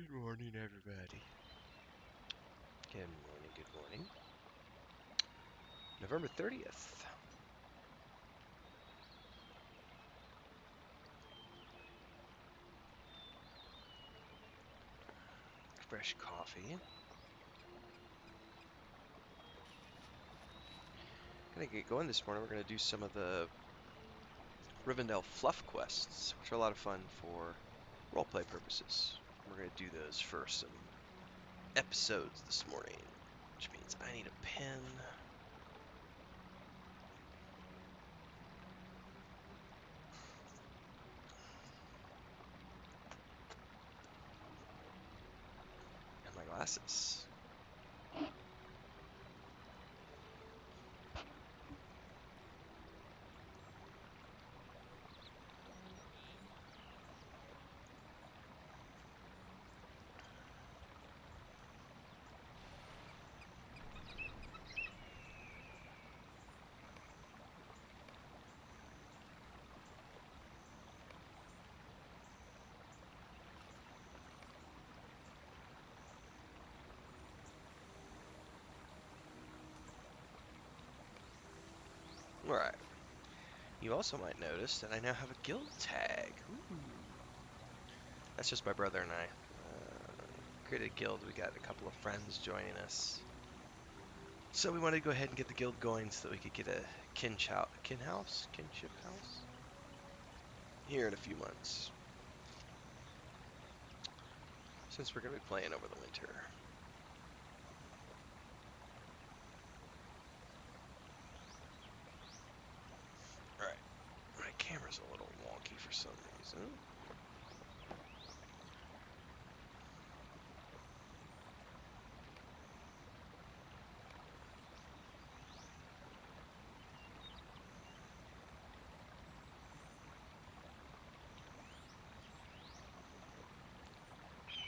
Good morning, everybody. Good morning, good morning. November 30th. Fresh coffee. Gonna get going this morning. We're gonna do some of the Rivendell fluff quests, which are a lot of fun for roleplay purposes. We're gonna do those for some episodes this morning, which means I need a pen. And my glasses. Alright. You also might notice that I now have a guild tag. Ooh. That's just my brother and I. Created a guild. We got a couple of friends joining us. So we wanted to go ahead and get the guild going so that we could get a kinship house here in a few months. Since we're going to be playing over the winter. Alright, my camera's a little wonky for some reason.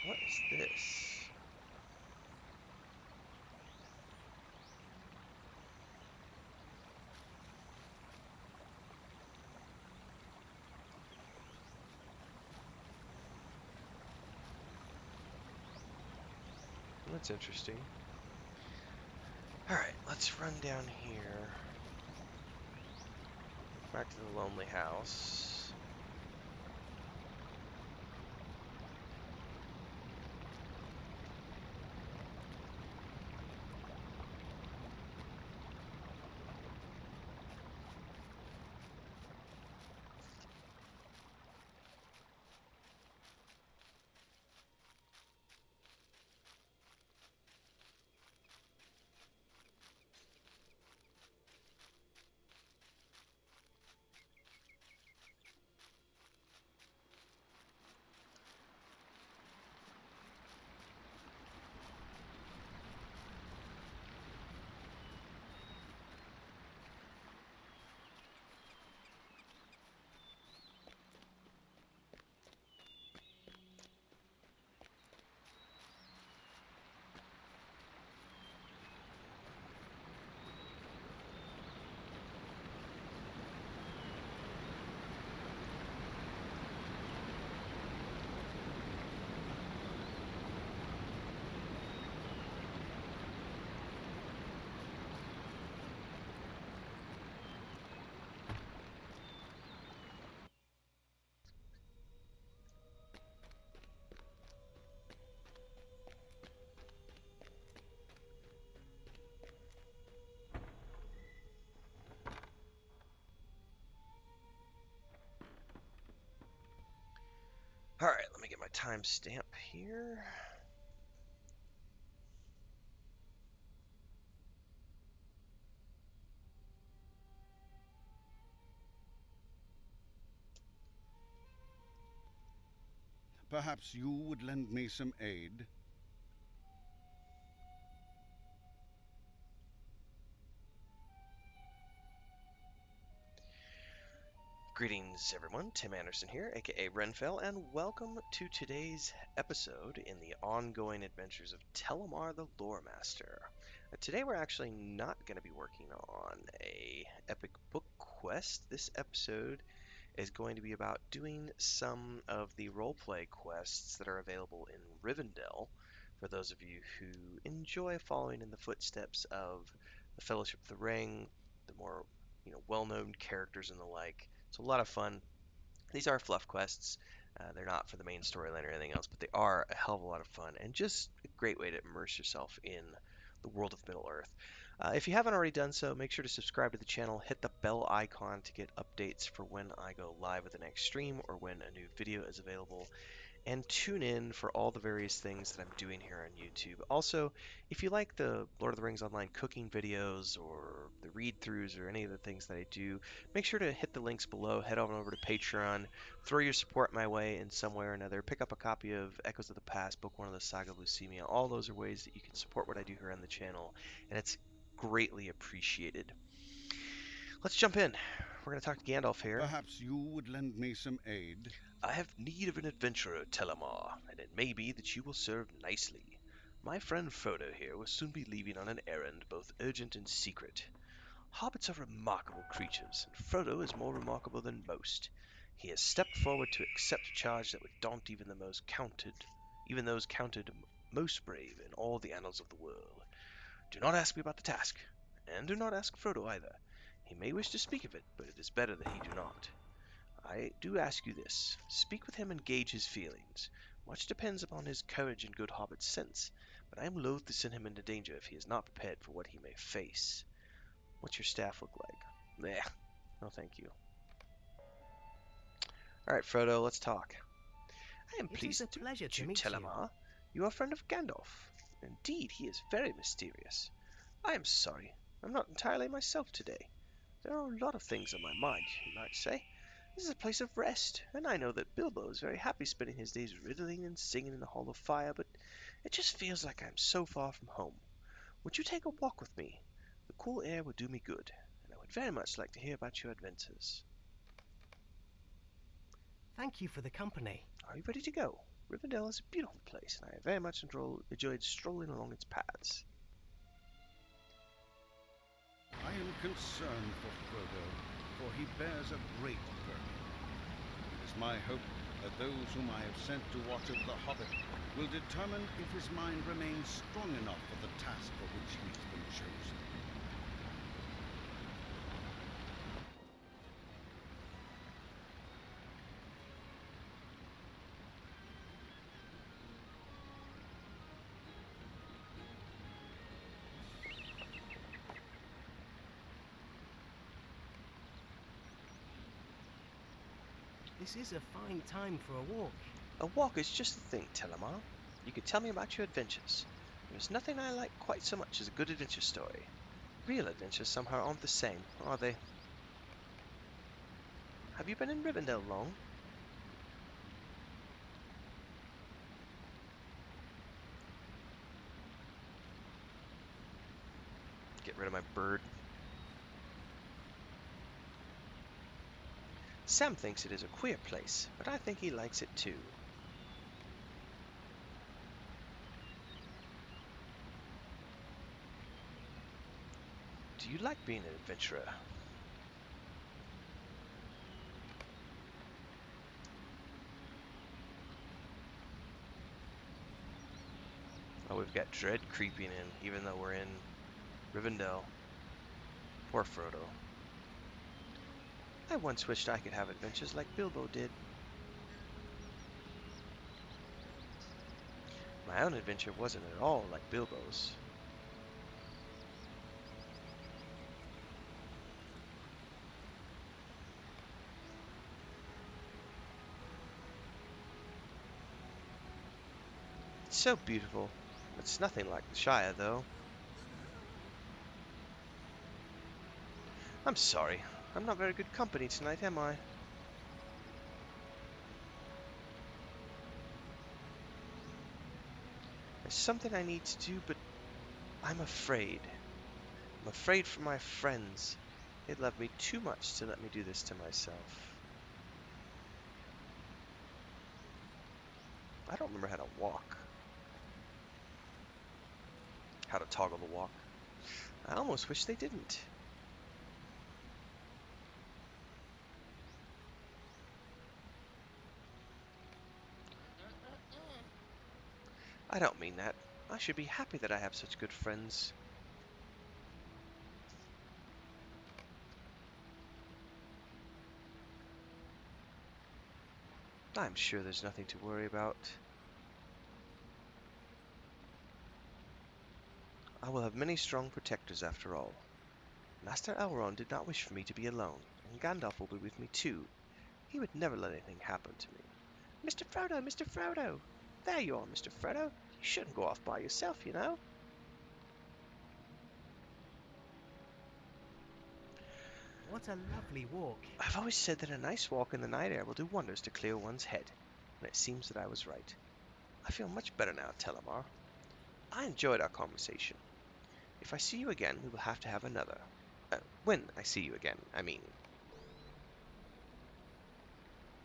What is this? That's interesting. Alright, let's run down here. Back to the lonely house. Alright, let me get my timestamp here. Perhaps you would lend me some aid? Greetings, everyone. Tim Anderson here, aka Renfell, and welcome to today's episode in the ongoing adventures of Telimar the Loremaster. Today, we're actually not going to be working on a epic book quest. This episode is going to be about doing some of the roleplay quests that are available in Rivendell. For those of you who enjoy following in the footsteps of the Fellowship of the Ring, the more well-known characters and the like. It's a lot of fun. These are fluff quests. They're not for the main storyline or anything else, but they are a hell of a lot of fun and just a great way to immerse yourself in the world of Middle-earth. If you haven't already done so, make sure to subscribe to the channel, hit the bell icon to get updates for when I go live with the next stream or when a new video is available, and tune in for all the various things that I'm doing here on YouTube. Also, if you like the Lord of the Rings Online cooking videos or the read-throughs or any of the things that I do, make sure to hit the links below, head on over to Patreon, throw your support my way in some way or another, pick up a copy of Echoes of the Past, Book 1 of the Saga of Lucemia. All those are ways that you can support what I do here on the channel, and it's greatly appreciated. Let's jump in. We're going to talk to Gandalf here. Perhaps you would lend me some aid? I have need of an adventurer, Telimar, and it may be that you will serve nicely. My friend Frodo here will soon be leaving on an errand both urgent and secret. Hobbits are remarkable creatures, and Frodo is more remarkable than most. He has stepped forward to accept a charge that would daunt even those counted most brave in all the annals of the world. Do not ask me about the task, and do not ask Frodo either. He may wish to speak of it, but it is better that he do not. I do ask you this. Speak with him and gauge his feelings. Much depends upon his courage and good hobbit sense, but I am loath to send him into danger if he is not prepared for what he may face. What's your staff look like? Blech. No, thank you. Alright, Frodo, let's talk. I am It is a pleased to pleasure meet to you, meet you. Telimar. You are a friend of Gandalf. Indeed, he is very mysterious. I am sorry. I'm not entirely myself today. There are a lot of things on my mind, you might say. This is a place of rest, and I know that Bilbo is very happy spending his days riddling and singing in the Hall of Fire, but it just feels like I'm so far from home. Would you take a walk with me? The cool air would do me good, and I would very much like to hear about your adventures. Thank you for the company. Are you ready to go? Rivendell is a beautiful place, and I have very much enjoyed strolling along its paths. I am concerned for Frodo, for he bears a great burden. It is my hope that those whom I have sent to watch over the Hobbit will determine if his mind remains strong enough for the task for which he has been chosen. This is a fine time for a walk. A walk is just the thing, Telimar. You could tell me about your adventures. There's nothing I like quite so much as a good adventure story. Real adventures somehow aren't the same, are they? Have you been in Rivendell long? Get rid of my bird. Sam thinks it is a queer place, but I think he likes it too. Do you like being an adventurer? Oh, we've got dread creeping in, even though we're in Rivendell. Poor Frodo. I once wished I could have adventures like Bilbo did. My own adventure wasn't at all like Bilbo's. It's so beautiful. It's nothing like the Shire, though. I'm sorry. I'm not very good company tonight, am I? There's something I need to do, but I'm afraid. I'm afraid for my friends. They love me too much to let me do this to myself. I don't remember how to walk. How to toggle the walk. I almost wish they didn't. I don't mean that. I should be happy that I have such good friends. I'm sure there's nothing to worry about. I will have many strong protectors after all. Master Elrond did not wish for me to be alone, and Gandalf will be with me too. He would never let anything happen to me. Mr. Frodo, Mr. Frodo! There you are, Mr. Frodo. You shouldn't go off by yourself, you know. What a lovely walk. I've always said that a nice walk in the night air will do wonders to clear one's head, and it seems that I was right. I feel much better now, Telimar. I enjoyed our conversation. If I see you again, we will have to have another. When I see you again, I mean.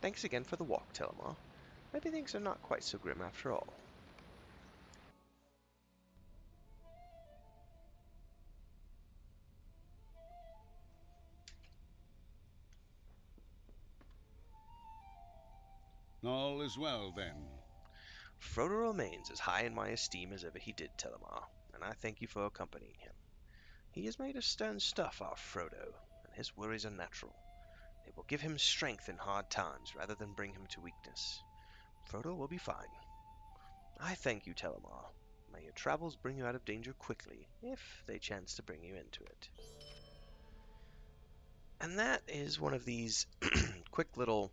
Thanks again for the walk, Telimar. Maybe things are not quite so grim after all. All is well, then. Frodo remains as high in my esteem as ever he did, Telimar, and I thank you for accompanying him. He is made of stern stuff, our Frodo, and his worries are natural. They will give him strength in hard times rather than bring him to weakness. Frodo will be fine. I thank you, Telimar. May your travels bring you out of danger quickly, if they chance to bring you into it. And that is one of these quick little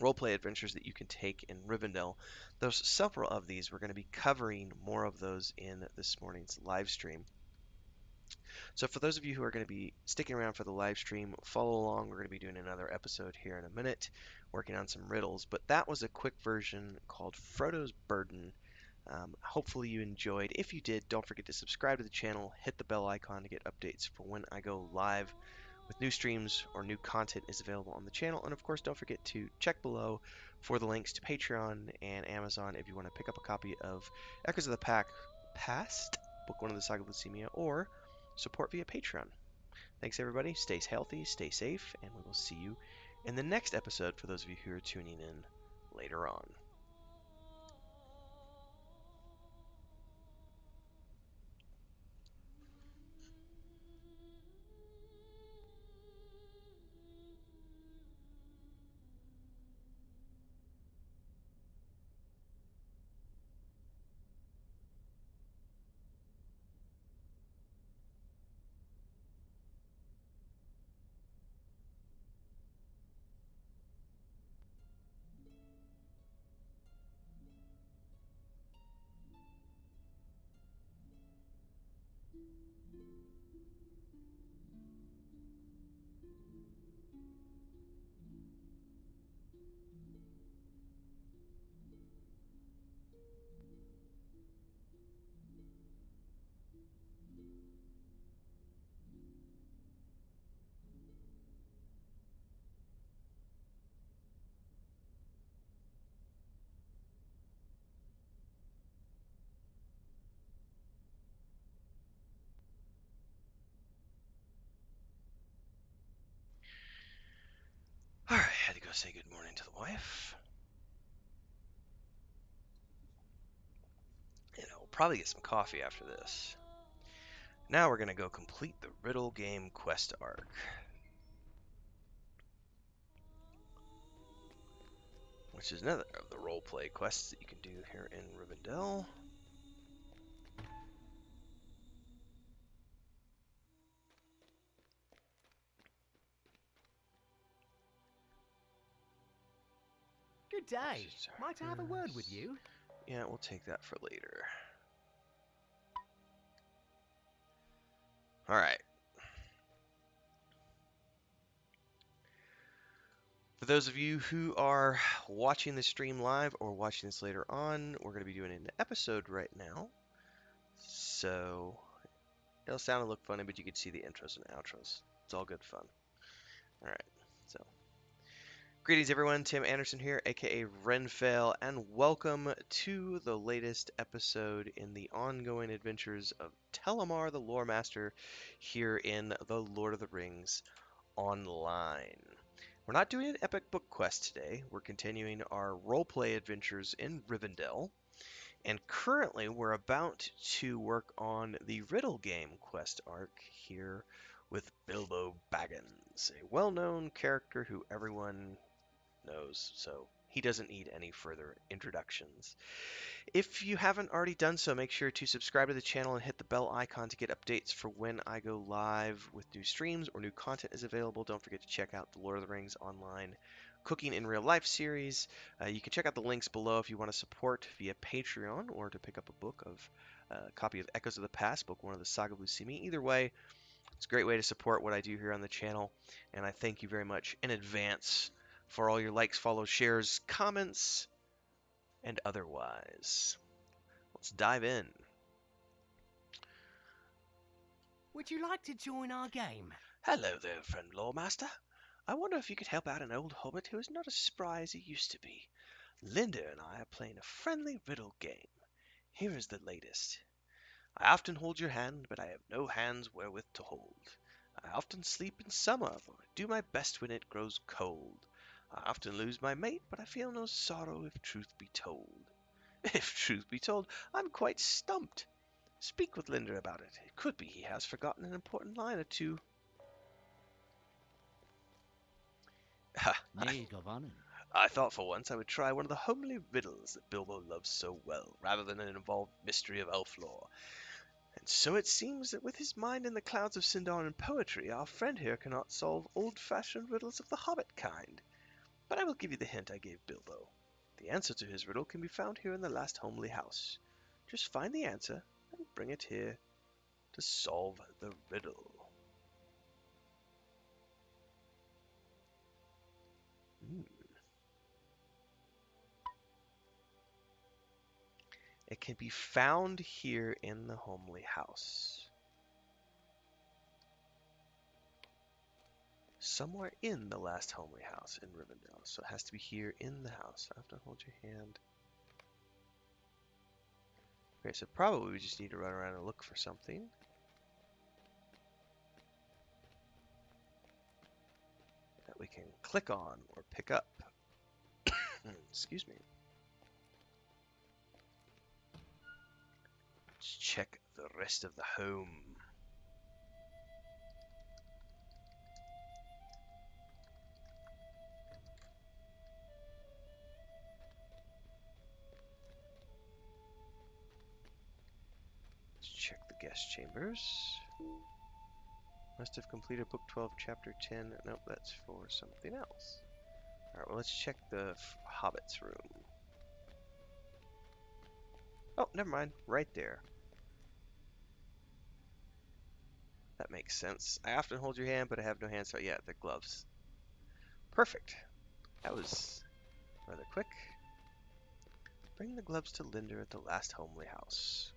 roleplay adventures that you can take in Rivendell. There's several of these. We're going to be covering more of those in this morning's live stream. So for those of you who are going to be sticking around for the live stream, follow along. We're going to be doing another episode here in a minute, working on some riddles. But that was a quick version called Frodo's Burden. Hopefully you enjoyed. If you did, don't forget to subscribe to the channel, hit the bell icon to get updates for when I go live with new streams or new content is available on the channel. And of course, don't forget to check below for the links to Patreon and Amazon if you want to pick up a copy of Echoes of the Pack Past, Book 1 of the Saga of Lucemia, or support via Patreon. Thanks, everybody. Stay healthy, stay safe, and we will see you in the next episode for those of you who are tuning in later on. All right, had to go say good morning to the wife. And I'll probably get some coffee after this. Now we're going to go complete the Riddle Game Quest arc. Which is another of the roleplay quests that you can do here in Rivendell. Good day. Might I have a word with you? Yeah, we'll take that for later. Alright. For those of you who are watching the stream live or watching this later on, we're going to be doing an episode right now. So, it'll sound and look funny, but you can see the intros and outros. It's all good fun. Alright, so. Greetings everyone, Tim Anderson here, aka Renfail, and welcome to the latest episode in the ongoing adventures of Telimar the Loremaster here in the Lord of the Rings Online. We're not doing an epic book quest today, we're continuing our roleplay adventures in Rivendell, And currently, we're about to work on the Riddle Game quest arc here with Bilbo Baggins, a well-known character who everyone knows, so he doesn't need any further introductions. If you haven't already done so, make sure to subscribe to the channel and hit the bell icon to get updates for when I go live with new streams or new content is available. Don't forget to check out the Lord of the Rings online Cooking in Real Life series. You can check out the links below if you want to support via Patreon or to pick up a book of a copy of Echoes of the Past, book 1 of the Saga of Lucimi. Either way, it's a great way to support what I do here on the channel, and I thank you very much in advance for all your likes, follows, shares, comments, and otherwise. Let's dive in. Would you like to join our game? Hello there, friend Loremaster. I wonder if you could help out an old hobbit who is not as spry as he used to be. Linda and I are playing a friendly riddle game. Here is the latest. I often hold your hand, but I have no hands wherewith to hold. I often sleep in summer, but I do my best when it grows cold. I often lose my mate, but I feel no sorrow if truth be told. If truth be told, I'm quite stumped. Speak with Linda about it. It could be he has forgotten an important line or two. Nay, Govanen. I thought for once I would try one of the homely riddles that Bilbo loves so well, rather than an involved mystery of elf lore. And so it seems that with his mind in the clouds of Sindar and poetry, our friend here cannot solve old-fashioned riddles of the hobbit kind. But I will give you the hint I gave Bilbo. The answer to his riddle can be found here in the last homely house. Just find the answer and bring it here to solve the riddle. It can be found here in the homely house. Somewhere in the last homely house in Rivendell. So it has to be here in the house. I have to hold your hand. Okay, so probably we just need to run around and look for something. That we can click on or pick up. Excuse me. Let's check the rest of the home. Let's check the guest chambers. Must have completed book 12, chapter 10. Nope, that's for something else. Alright, well, let's check the Hobbit's room. Oh, never mind. Right there. That makes sense. I often hold your hand, but I have no hands, so yeah, the gloves. Perfect. That was rather quick. Bring the gloves to Linda at the last homely house.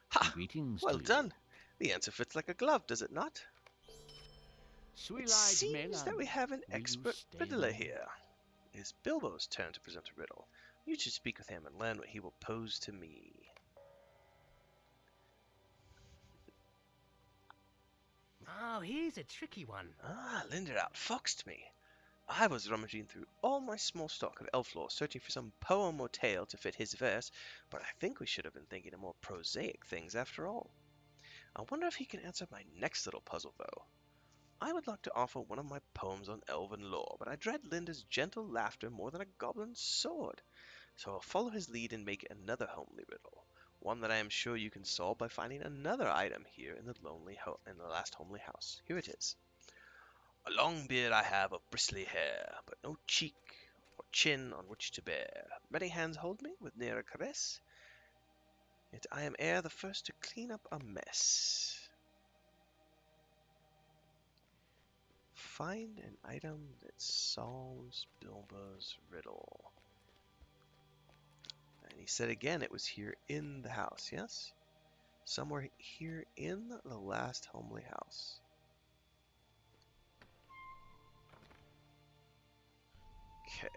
Ha! Greetings Well to done. The answer fits like a glove, does it not? You. It seems that we have an expert riddler here. It is Bilbo's turn to present a riddle. You should speak with him and learn what he will pose to me. Oh, here's a tricky one. Ah, Linda outfoxed me. I was rummaging through all my small stock of elf lore, searching for some poem or tale to fit his verse, but I think we should have been thinking of more prosaic things after all. I wonder if he can answer my next little puzzle, though. I would like to offer one of my poems on elven lore, but I dread Linda's gentle laughter more than a goblin's sword. So I'll follow his lead and make another homely riddle, one that I am sure you can solve by finding another item here in the last homely house. Here it is. A long beard I have of bristly hair, but no cheek or chin on which to bear. Many hands hold me with near a caress, yet I am e'er the first to clean up a mess. Find an item that solves Bilbo's riddle. And he said again it was here in the house, yes? Somewhere here in the last homely house. Okay.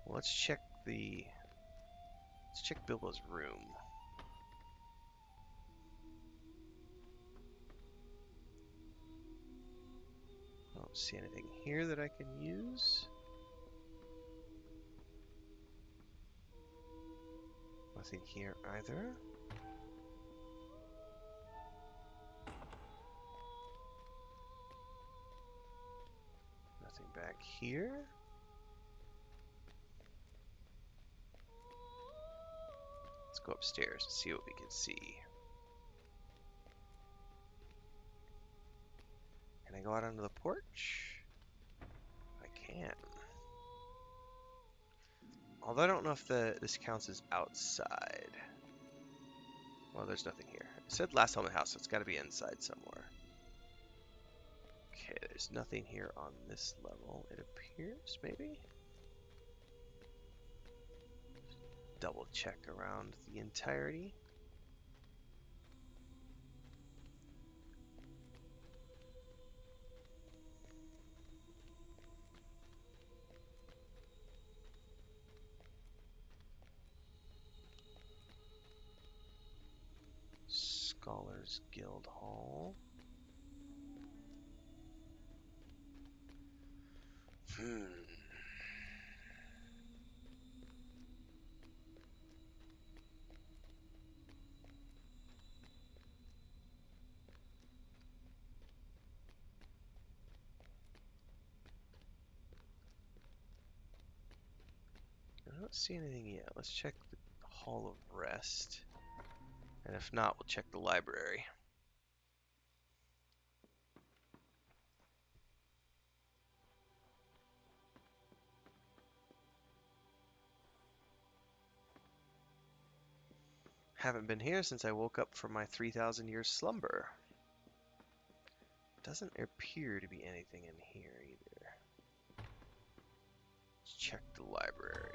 Well, let's check Bilbo's room. see anything here that I can use. Nothing here either. Nothing back here. Let's go upstairs and see what we can see. Can I go out onto the porch? I can. Although I don't know if this counts as outside. Well, there's nothing here. It said last home in the house, so it's got to be inside somewhere. Okay, there's nothing here on this level, it appears, maybe? Double check around the entirety. Scholars Guild Hall. I don't see anything yet. Let's check the Hall of Rest. And if not, we'll check the library. Haven't been here since I woke up from my 3,000 year slumber. Doesn't appear to be anything in here either. Let's check the library.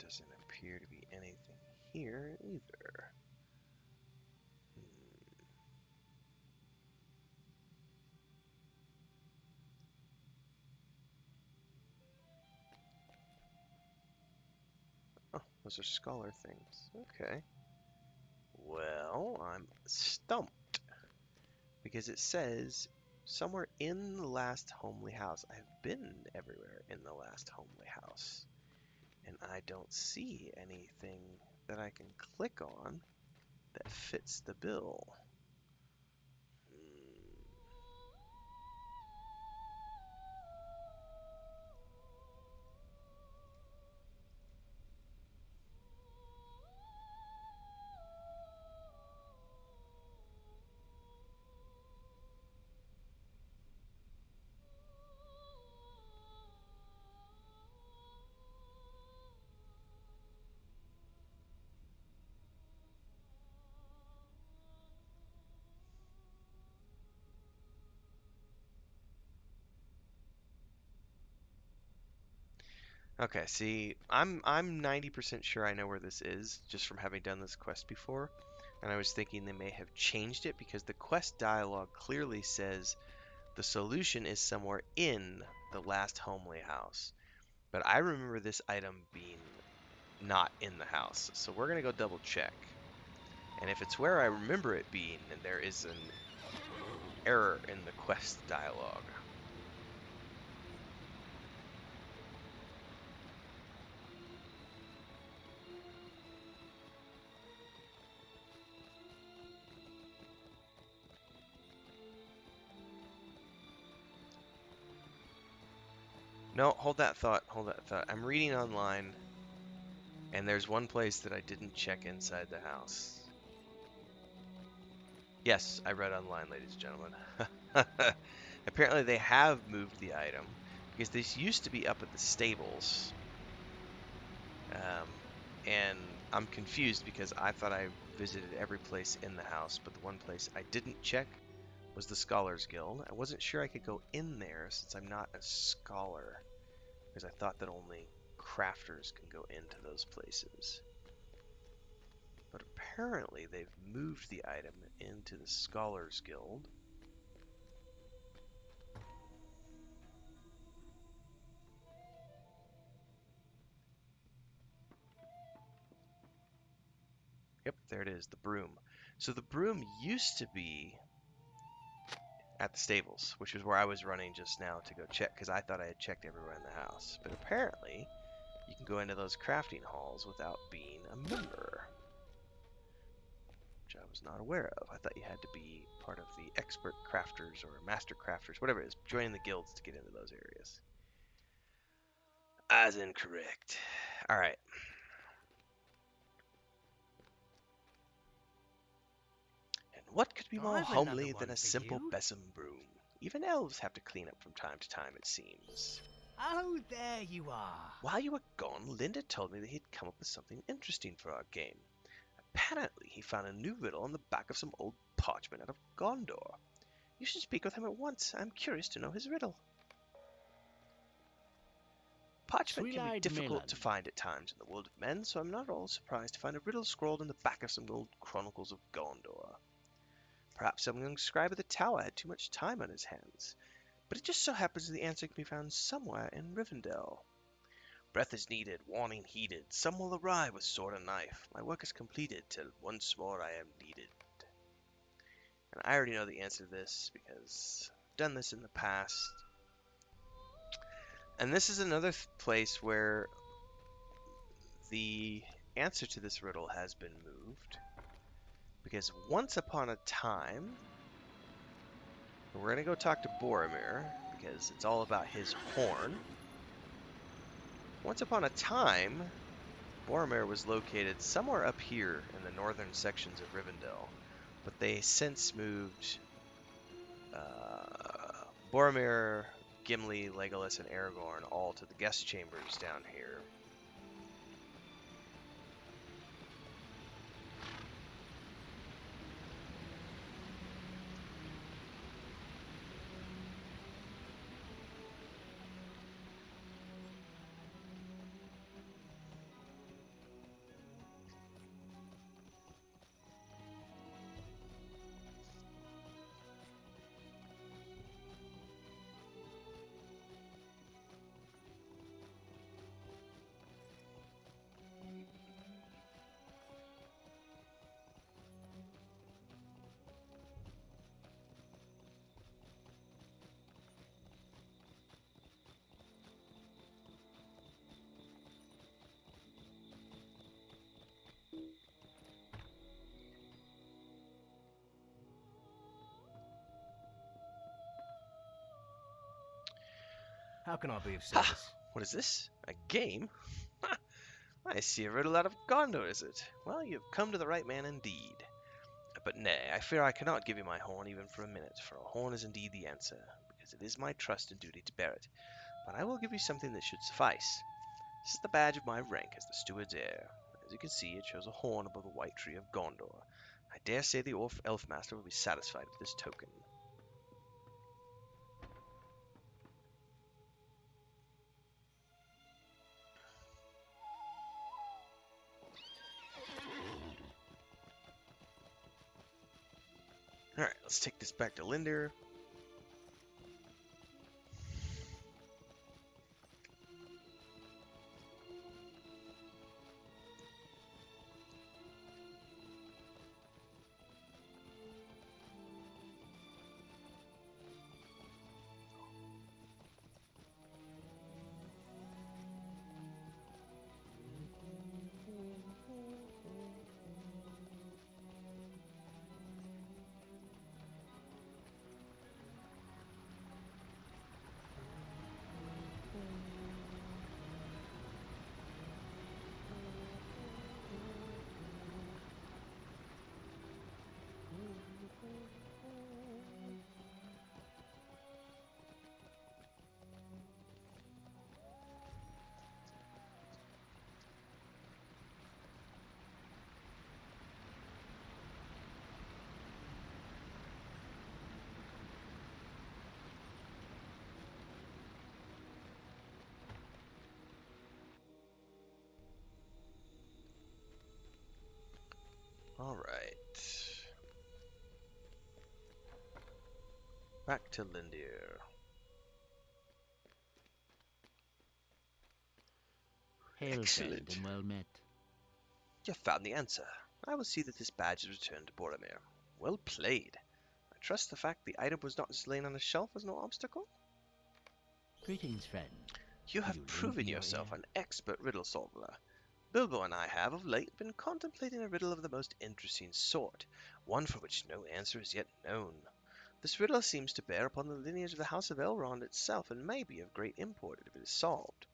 Doesn't appear to be anything here either. Oh, those are scholar things. Okay. Well, I'm stumped. Because it says somewhere in the last homely house. I've been everywhere in the last homely house. And I don't see anything that I can click on that fits the bill. Okay, see, I'm 90% sure I know where this is, just from having done this quest before. And I was thinking they may have changed it because the quest dialogue clearly says the solution is somewhere in the last homely house. But I remember this item being not in the house, so we're gonna go double check. And if it's where I remember it being, then there is an error in the quest dialogue. No, hold that thought, hold that thought. I'm reading online, and there's one place that I didn't check inside the house. Yes, I read online, ladies and gentlemen. Apparently they have moved the item, because this used to be up at the stables. And I'm confused because I thought I visited every place in the house, but the one place I didn't check was the Scholars Guild. I wasn't sure I could go in there since I'm not a scholar, because I thought that only crafters can go into those places. But apparently they've moved the item into the Scholars Guild. Yep, there it is, the broom. So the broom used to be at the stables, which is where I was running just now to go check, because I thought I had checked everywhere in the house. But apparently, you can go into those crafting halls without being a member, which I was not aware of. I thought you had to be part of the expert crafters or master crafters, whatever it is, joining the guilds to get into those areas. I was incorrect. Alright. And what could be more I've another homely than one a for simple you. besom broom? Even elves have to clean up from time to time, it seems. Oh, there you are. While you were gone, Linda told me that he'd come up with something interesting for our game. Apparently, he found a new riddle on the back of some old parchment out of Gondor. You should speak with him at once. I'm curious to know his riddle. Parchment can be Three-eyed difficult to melon. find at times in the world of men, so I'm not at all surprised to find a riddle scrawled on the back of some old chronicles of Gondor. Perhaps some young scribe at the tower had too much time on his hands, but it just so happens that the answer can be found somewhere in Rivendell. Breath is needed, warning heeded. Some will arrive with sword and knife. My work is completed till once more I am needed. And I already know the answer to this because I've done this in the past. And this is another place where the answer to this riddle has been moved. Because once upon a time, we're going to go talk to Boromir because it's all about his horn. Once upon a time, Boromir was located somewhere up here in the northern sections of Rivendell, but they since moved Boromir, Gimli, Legolas, and Aragorn all to the guest chambers down here. How can I be of Ha! service? What is this? A game? Ha! I see a riddle out of Gondor, is it? Well, you've come to the right man indeed. But nay, I fear I cannot give you my horn even for a minute, for a horn is indeed the answer, because it is my trust and duty to bear it. But I will give you something that should suffice. This is the badge of my rank as the steward's heir. As you can see, it shows a horn above the white tree of Gondor. I dare say the elf master will be satisfied with this token. Alright, let's take this back to Linder. Alright. Back to Lindir. Hail, friend, Excellent. and well met. You found the answer. I will see that this badge is returned to Boromir. Well played. I trust the fact the item was not just laying on a shelf was no obstacle? Greetings, friend. You Will have you lend proven me your yourself ear? an expert riddle solver. Bilbo and I have, of late, been contemplating a riddle of the most interesting sort, one for which no answer is yet known. This riddle seems to bear upon the lineage of the House of Elrond itself, and may be of great import if it is solved.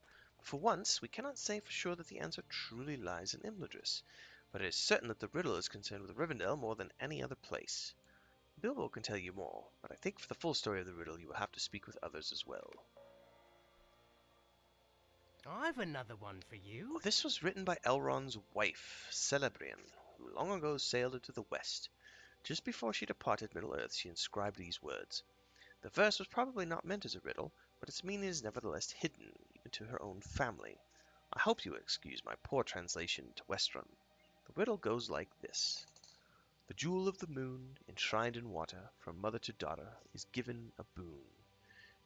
For once, we cannot say for sure that the answer truly lies in Imladris, but it is certain that the riddle is concerned with Rivendell more than any other place. Bilbo can tell you more, but I think for the full story of the riddle you will have to speak with others as well. I've another one for you. This was written by Elrond's wife, Celebrian, who long ago sailed into the west. Just before she departed Middle-earth, she inscribed these words. The verse was probably not meant as a riddle, but its meaning is nevertheless hidden, even to her own family. I hope you will excuse my poor translation to Westruun. The riddle goes like this. The jewel of the moon, enshrined in water, from mother to daughter, is given a boon.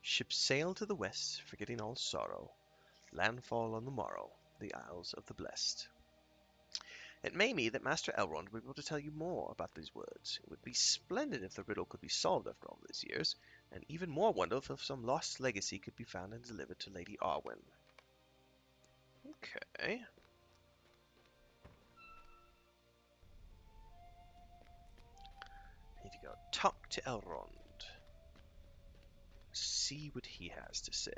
Ships sail to the west, forgetting all sorrow. Landfall on the morrow, the Isles of the Blessed. It may be that Master Elrond will be able to tell you more about these words. It would be splendid if the riddle could be solved after all these years, and even more wonderful if some lost legacy could be found and delivered to Lady Arwen. Okay. Need to go talk to Elrond. See what he has to say.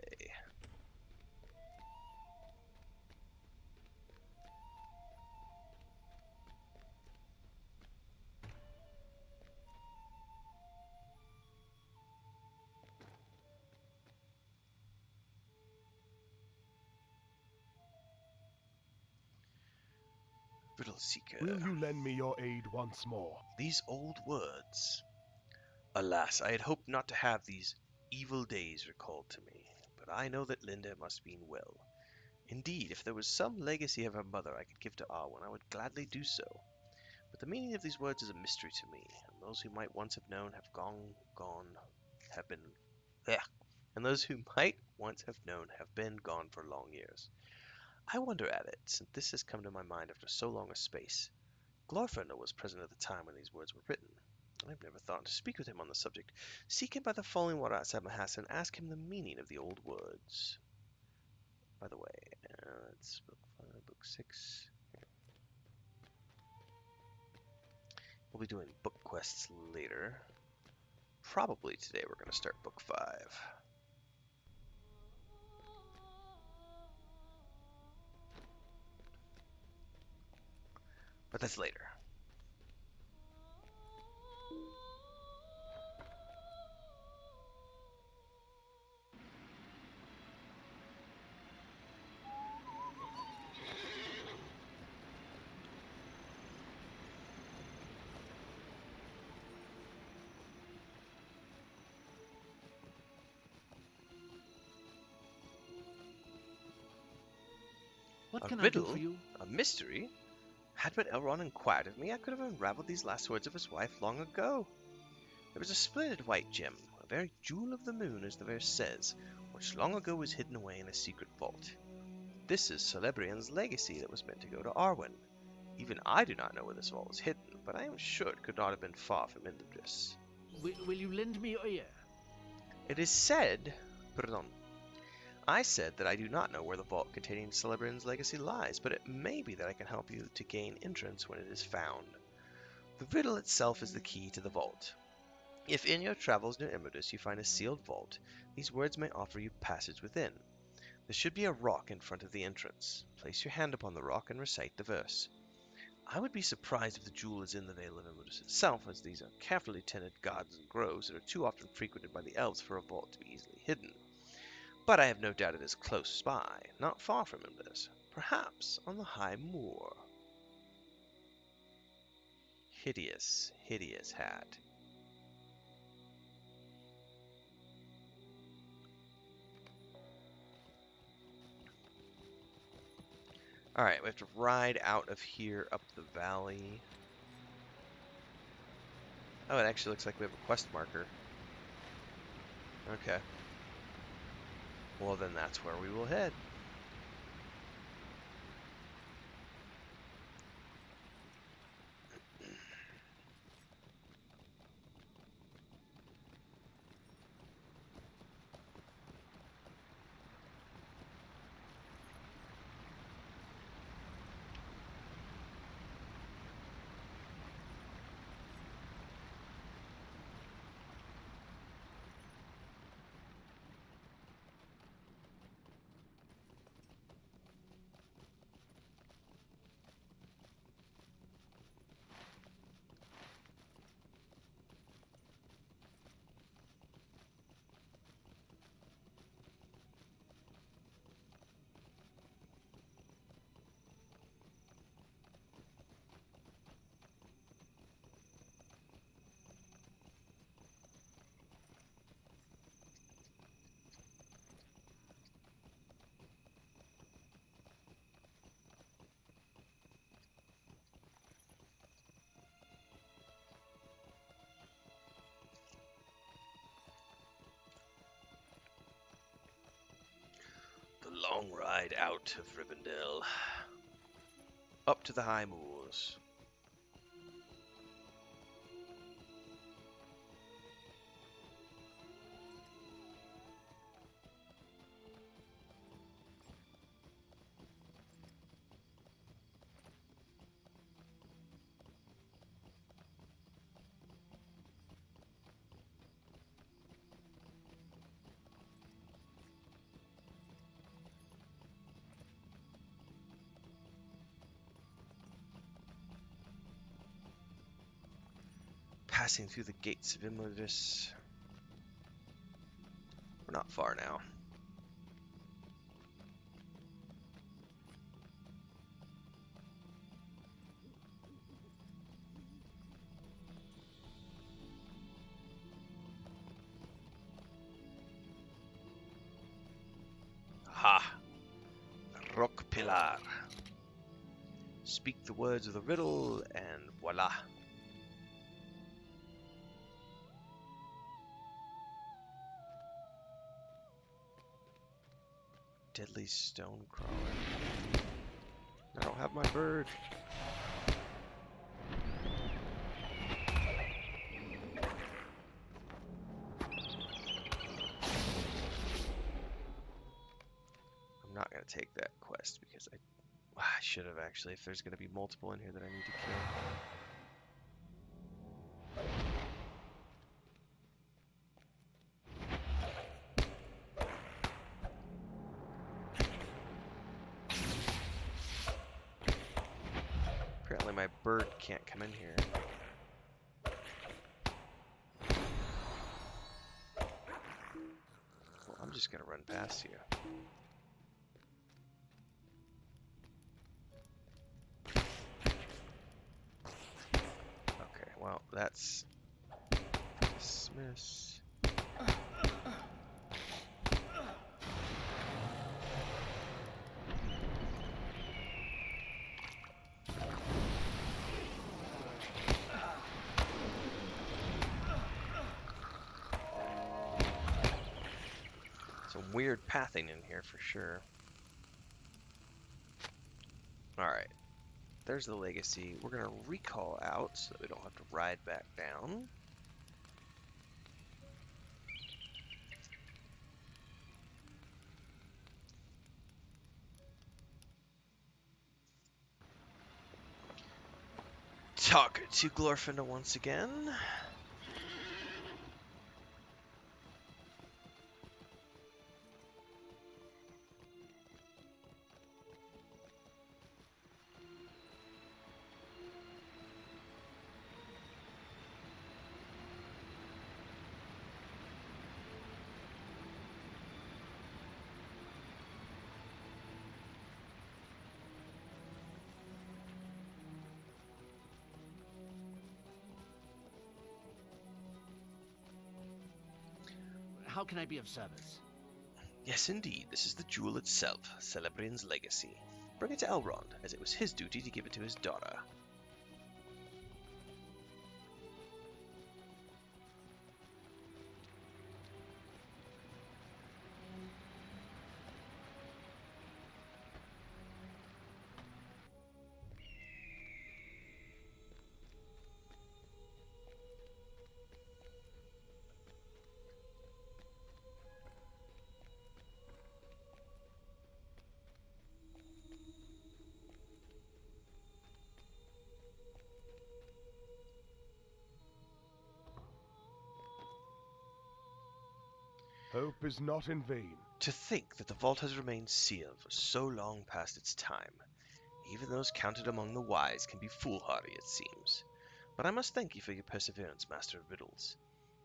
Riddle Seeker. Will you lend me your aid once more? These old words. Alas, I had hoped not to have these evil days recalled to me, but I know that Linda must mean well. Indeed, if there was some legacy of her mother I could give to Arwen, I would gladly do so. But the meaning of these words is a mystery to me, and those who might once have known have been, ugh, and those who might once have known have been gone for long years. I wonder at it, since this has come to my mind after so long a space. Glorfindel was present at the time when these words were written. I have never thought to speak with him on the subject. Seek him by the falling water outside Mahassa and ask him the meaning of the old words. By the way, that's book 5, book 6. We'll be doing book quests later. Probably today we're going to start book 5. But that's later. What A can I do riddle? for you? A mystery? Had but Elrond inquired of me, I could have unraveled these last words of his wife long ago. There was a splendid white gem, a very jewel of the moon, as the verse says, which long ago was hidden away in a secret vault. This is Celebrian's legacy that was meant to go to Arwen. Even I do not know where this vault is hidden, but I am sure it could not have been far from Imladris. Will you lend me your ear? It is said, pardon, I said that I do not know where the vault containing Celebrian's legacy lies, but it may be that I can help you to gain entrance when it is found. The riddle itself is the key to the vault. If in your travels near Imladris you find a sealed vault, these words may offer you passage within. There should be a rock in front of the entrance. Place your hand upon the rock and recite the verse. I would be surprised if the jewel is in the Vale of Imladris itself, as these are carefully tended gardens and groves that are too often frequented by the elves for a vault to be easily hidden. But I have no doubt it is close by, not far from Imladris, perhaps on the high moor. Hideous, hideous hat. Alright, we have to ride out of here up the valley. Oh, it actually looks like we have a quest marker. Okay. Well, then that's where we will head. The long ride out of Rivendell. Up to the high moors. Passing through the gates of Imladis. We're not far now. Ha! The rock pillar. Speak the words of the riddle, and voila. Deadly stone crawler. I don't have my bird. I'm not going to take that quest because I should have actually, if there's going to be multiple in here that I need to kill. Apparently my bird can't come in here. Well, I'm just gonna run past you. Okay, well, that's dismiss. Some weird pathing in here for sure. Alright. There's the legacy. We're going to recall out so that we don't have to ride back down. Talk to Glorfindel once again. How can I be of service? Yes, indeed. This is the jewel itself, Celebrian's legacy. Bring it to Elrond, as it was his duty to give it to his daughter. Hope is not in vain. To think that the vault has remained sealed for so long past its time. Even those counted among the wise can be foolhardy, it seems. But I must thank you for your perseverance, Master of Riddles.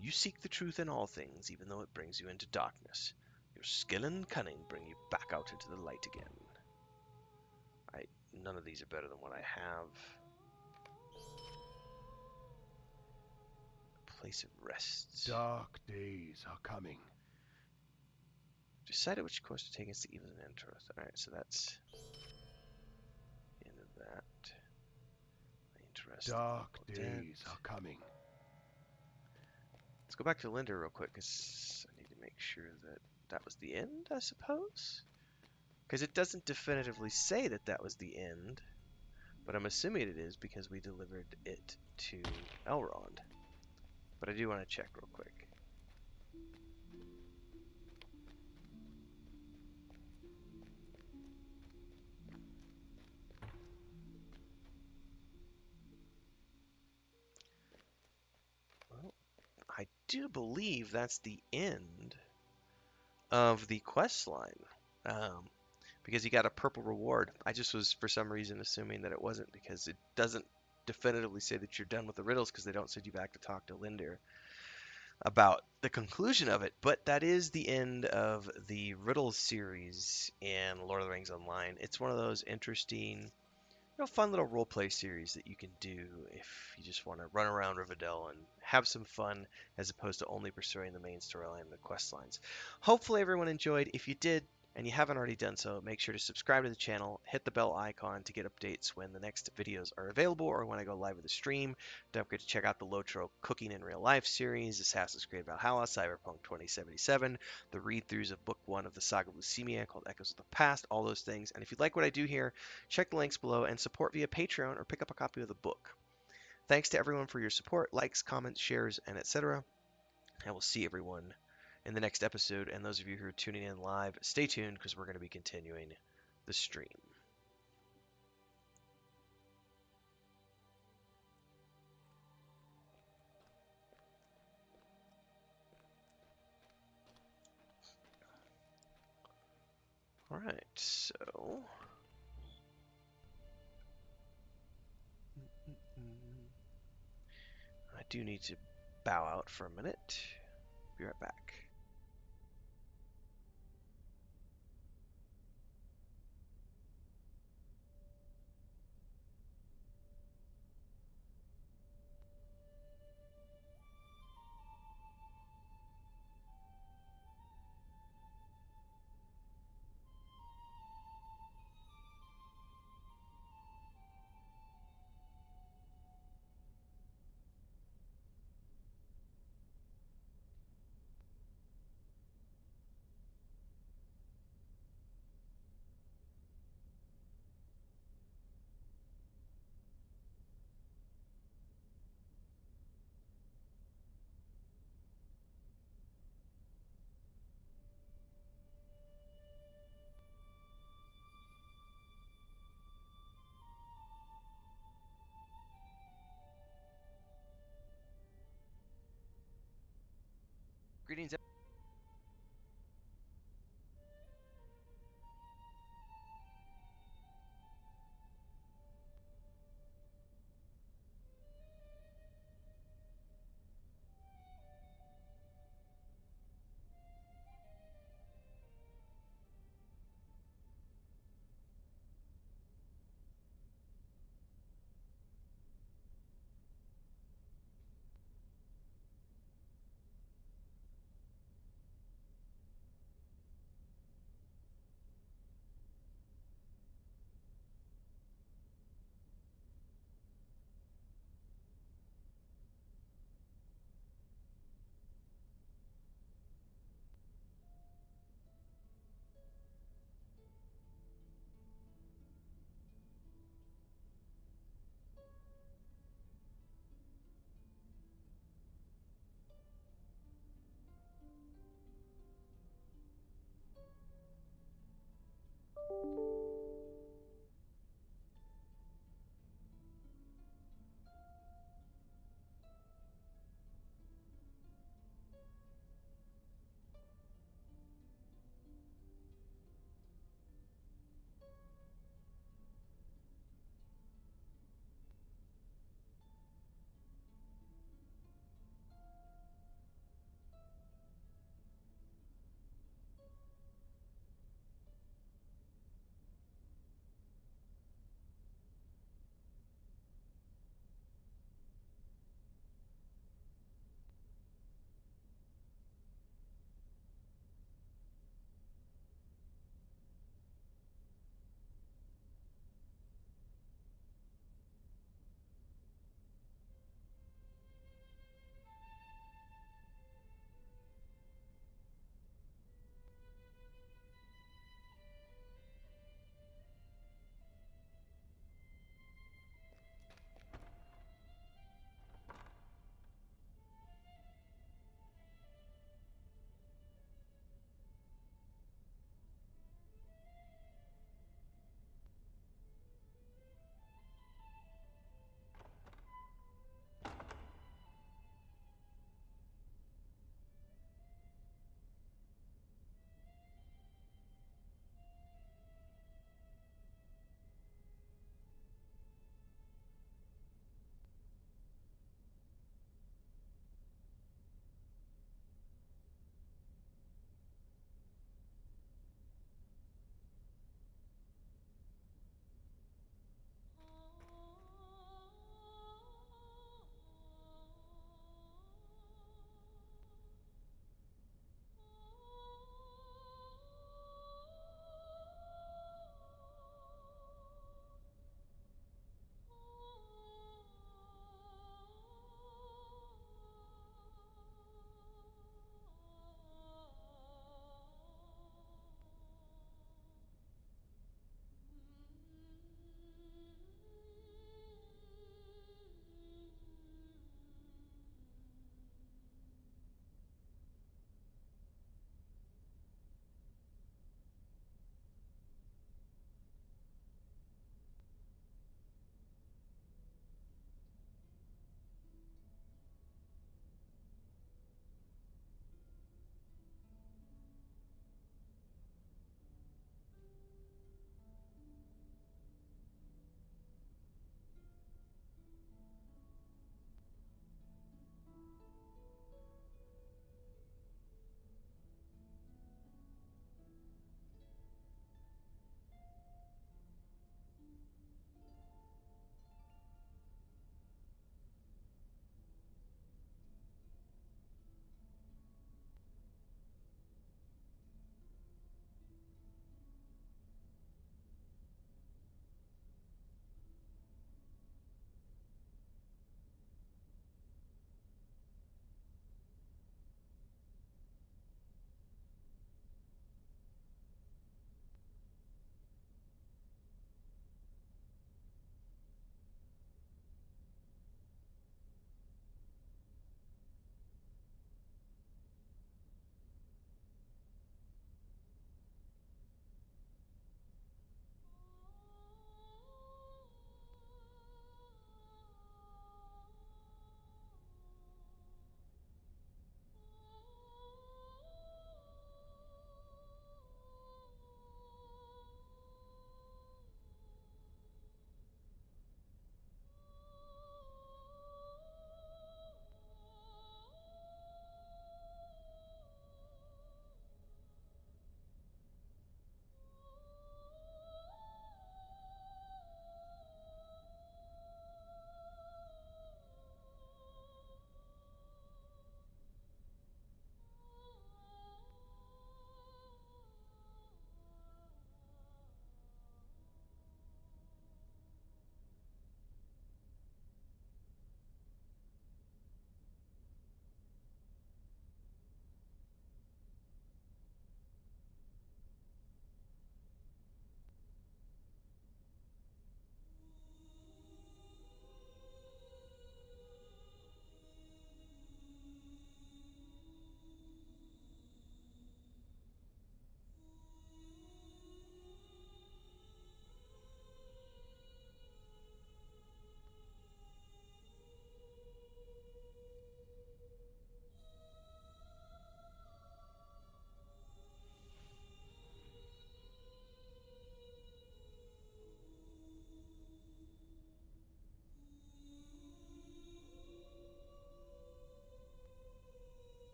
You seek the truth in all things, even though it brings you into darkness. Your skill and cunning bring you back out into the light again. None of these are better than what I have. Place of rest. Dark days are coming. Decided which course to take against the evils and Entorth. Alright, so that's the end of that. Interesting. Dark Dead. days are coming. Let's go back to Linda real quick, because I need to make sure that that was the end, I suppose? Because it doesn't definitively say that that was the end, but I'm assuming it is because we delivered it to Elrond. But I do want to check real quick. Well, I do believe that's the end of the quest line. Because you got a purple reward. I just was, for some reason, assuming that it wasn't, because it doesn't definitively say that you're done with the riddles, because they don't send you back to talk to Lindir about the conclusion of it. But that is the end of the riddles series in Lord of the Rings Online. It's one of those interesting, fun little roleplay series that you can do if you just want to run around Rivendell and have some fun, as opposed to only pursuing the main storyline and the quest lines. Hopefully everyone enjoyed. If you did, and you haven't already done so, make sure to subscribe to the channel, hit the bell icon to get updates when the next videos are available or when I go live with the stream. Don't forget to check out the Lotro Cooking in Real Life series, Assassin's Creed Valhalla, Cyberpunk 2077, the read-throughs of Book 1 of the Saga of Lucemia called Echoes of the Past, all those things. And if you like what I do here, check the links below and support via Patreon or pick up a copy of the book. Thanks to everyone for your support, likes, comments, shares, and etc. I will see everyone in the next episode, and those of you who are tuning in live, stay tuned because we're going to be continuing the stream. Alright, so I do need to bow out for a minute. Be right back. Greetings.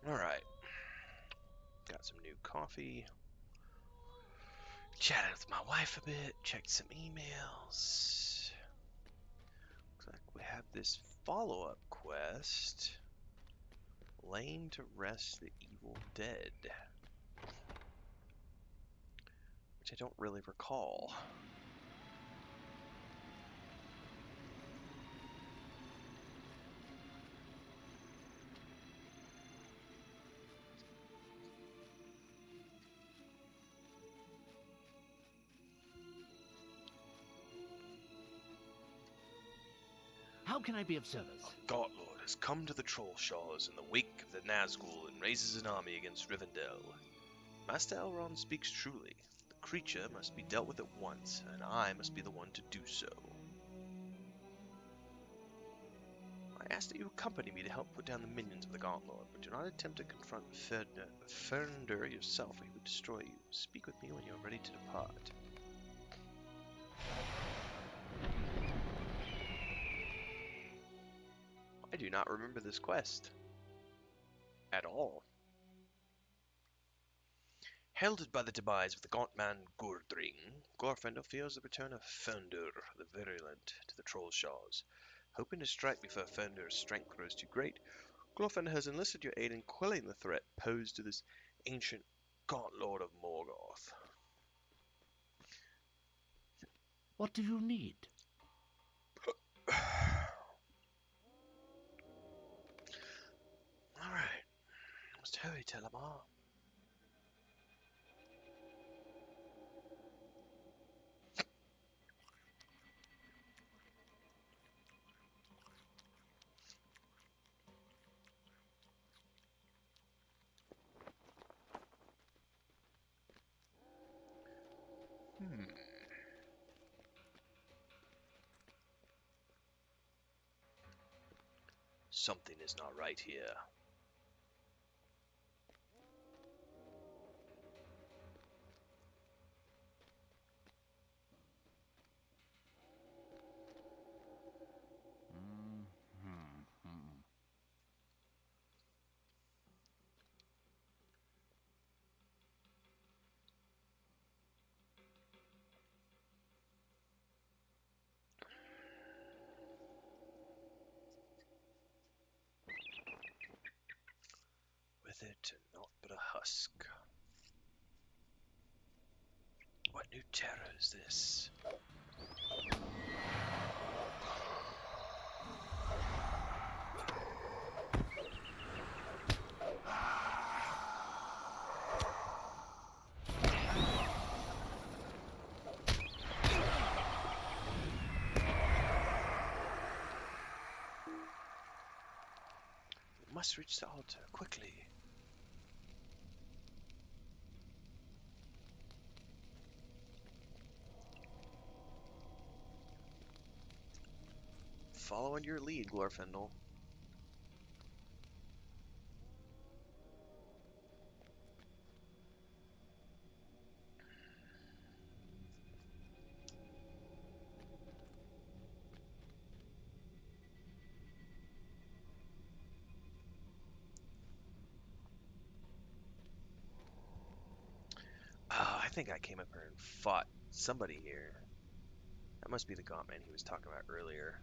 Alright. Got some new coffee. Chatted with my wife a bit. Checked some emails. Looks like we have this follow-up quest. Laying to rest the evil dead. Which I don't really recall. How can I be of service? A God Lord has come to the Troll Shores in the wake of the Nazgul and raises an army against Rivendell. Master Elrond speaks truly. The creature must be dealt with at once, and I must be the one to do so. I ask that you accompany me to help put down the minions of the God Lord, but do not attempt to confront Ferndur yourself, or he would destroy you. Speak with me when you are ready to depart. I do not remember this quest. At all. Heralded by the demise of the gaunt man Gurdring, Glorfindel fears the return of Ferndur the Virulent to the Troll Shores. Hoping to strike before Ferndir's strength grows too great, Glorfindel has enlisted your aid in quelling the threat posed to this ancient gaunt lord of Morgoth. What do you need? Alright, must hurry, Telimar. Something is not right here. With it, and naught but a husk. What new terror is this? We must reach the altar, quickly. Following your lead, Glorfindel. Oh, I think I came up here and fought somebody here. That must be the gaunt man he was talking about earlier.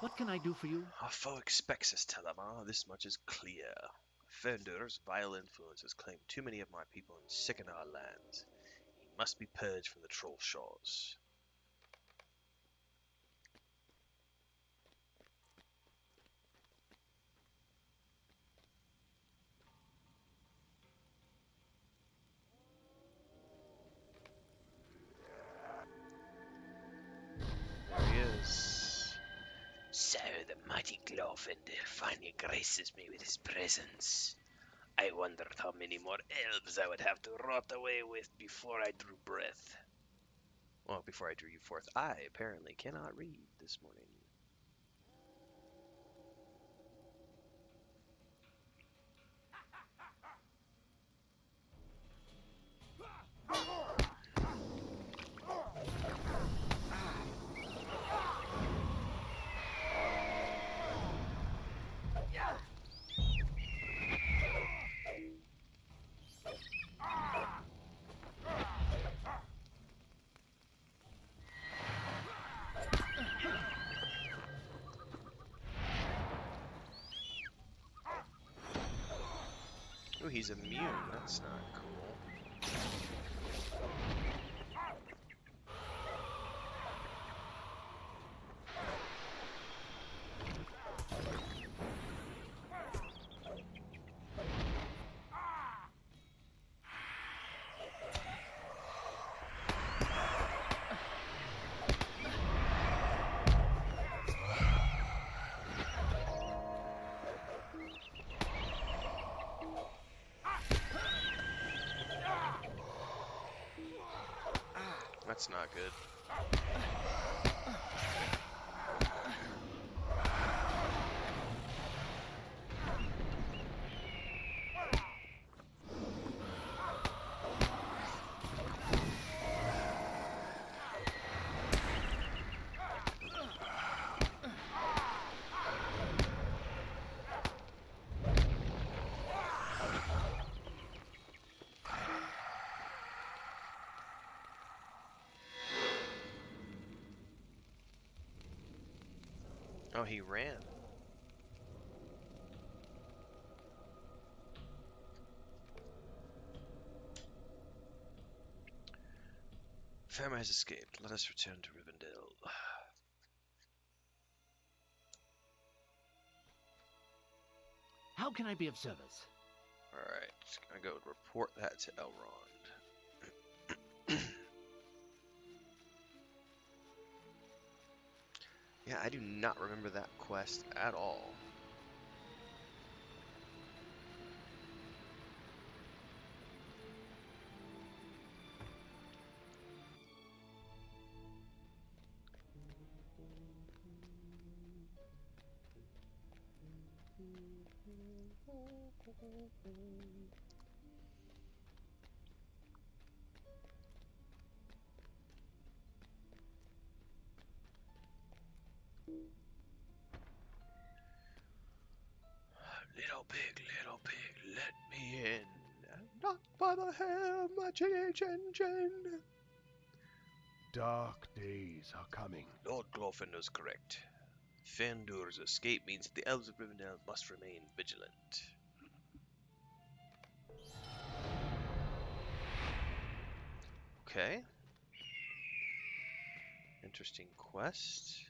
What can I do for you? Our foe expects us, Telimar. This much is clear. Fendur's vile influence has claimed too many of my people and sickened our lands. He must be purged from the Troll Shores. There he is. So the mighty Glorfindel finally graces me with his presence. I wondered how many more elves I would have to rot away with before I drew breath. Well, before I drew you forth, I apparently cannot read this morning. Oh, he's immune. That's not cool. That's not good. Oh, he ran. Fairma has escaped. Let us return to Rivendell. How can I be of service? Alright, I'm gonna go report that to Elrond. Yeah, I do not remember that quest at all. Little pig, let me in. Not by the hair of my chin. Dark days are coming. Lord Glorfinder's correct. Fëandir's escape means that the elves of Rivendell must remain vigilant. Okay. Interesting quest.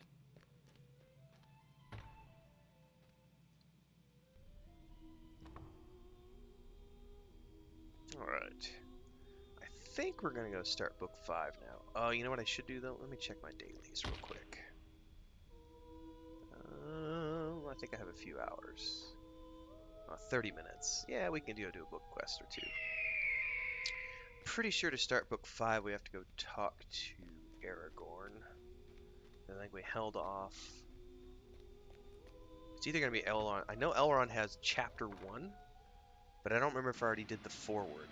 Alright. I think we're gonna go start book 5 now. Oh, you know what I should do though? Let me check my dailies real quick. I think I have a few hours. 30 minutes. Yeah, we can do a book quest or two. Pretty sure to start book 5 we have to go talk to Aragorn. I think we held off. It's either going to be Elrond. I know Elrond has chapter 1, but I don't remember if I already did the forward.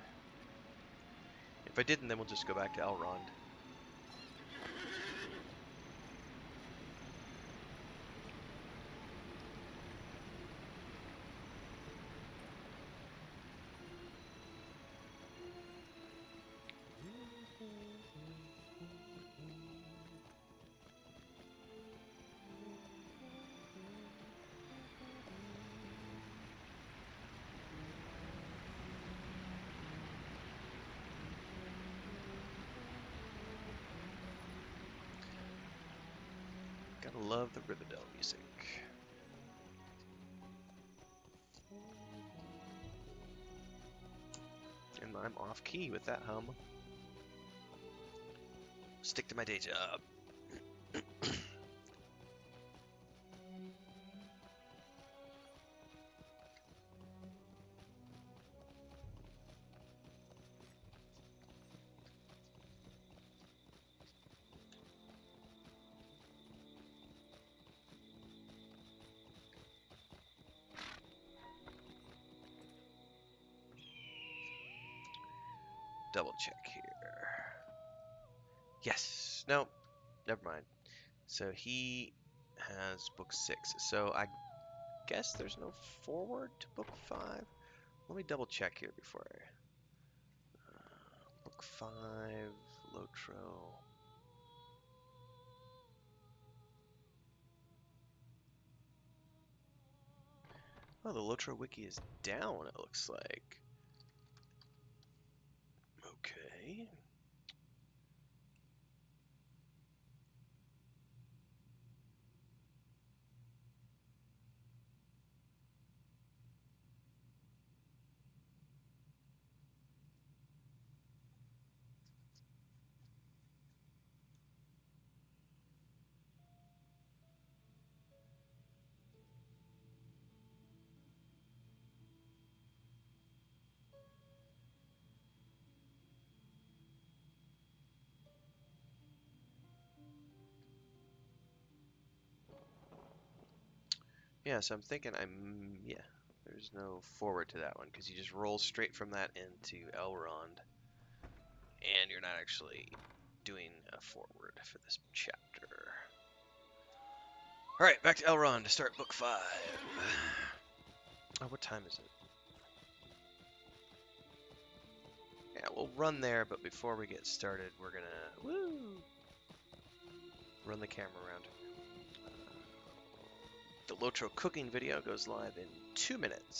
If I didn't, then we'll just go back to Elrond. Gotta love the Rivendell music. And I'm off key with that hum. Stick to my day job. Double check here. Yes. No. Never mind. So he has book 6. So I guess there's no forward to book 5. Let me double check here before I... book 5, Lotro. Oh, the Lotro wiki is down, it looks like. Okay. Yeah, so I'm thinking yeah, there's no forward to that one because you just roll straight from that into Elrond, and you're not actually doing a forward for this chapter. All right, back to Elrond to start book 5. Oh, what time is it? Yeah, we'll run there, but before we get started, we're gonna run the camera around. The Lotro cooking video goes live in 2 minutes,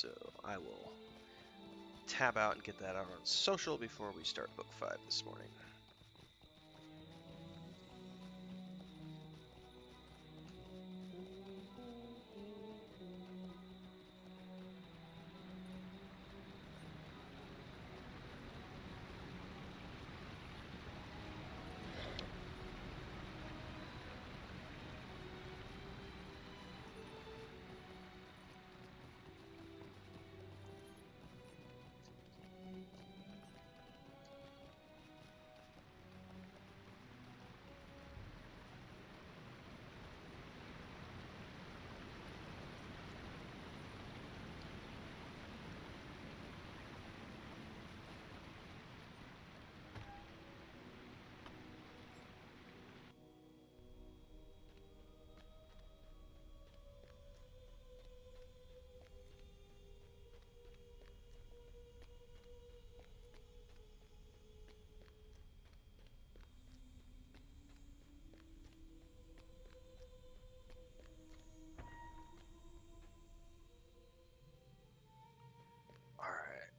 so I will tab out and get that out on social before we start book 5 this morning. Alright.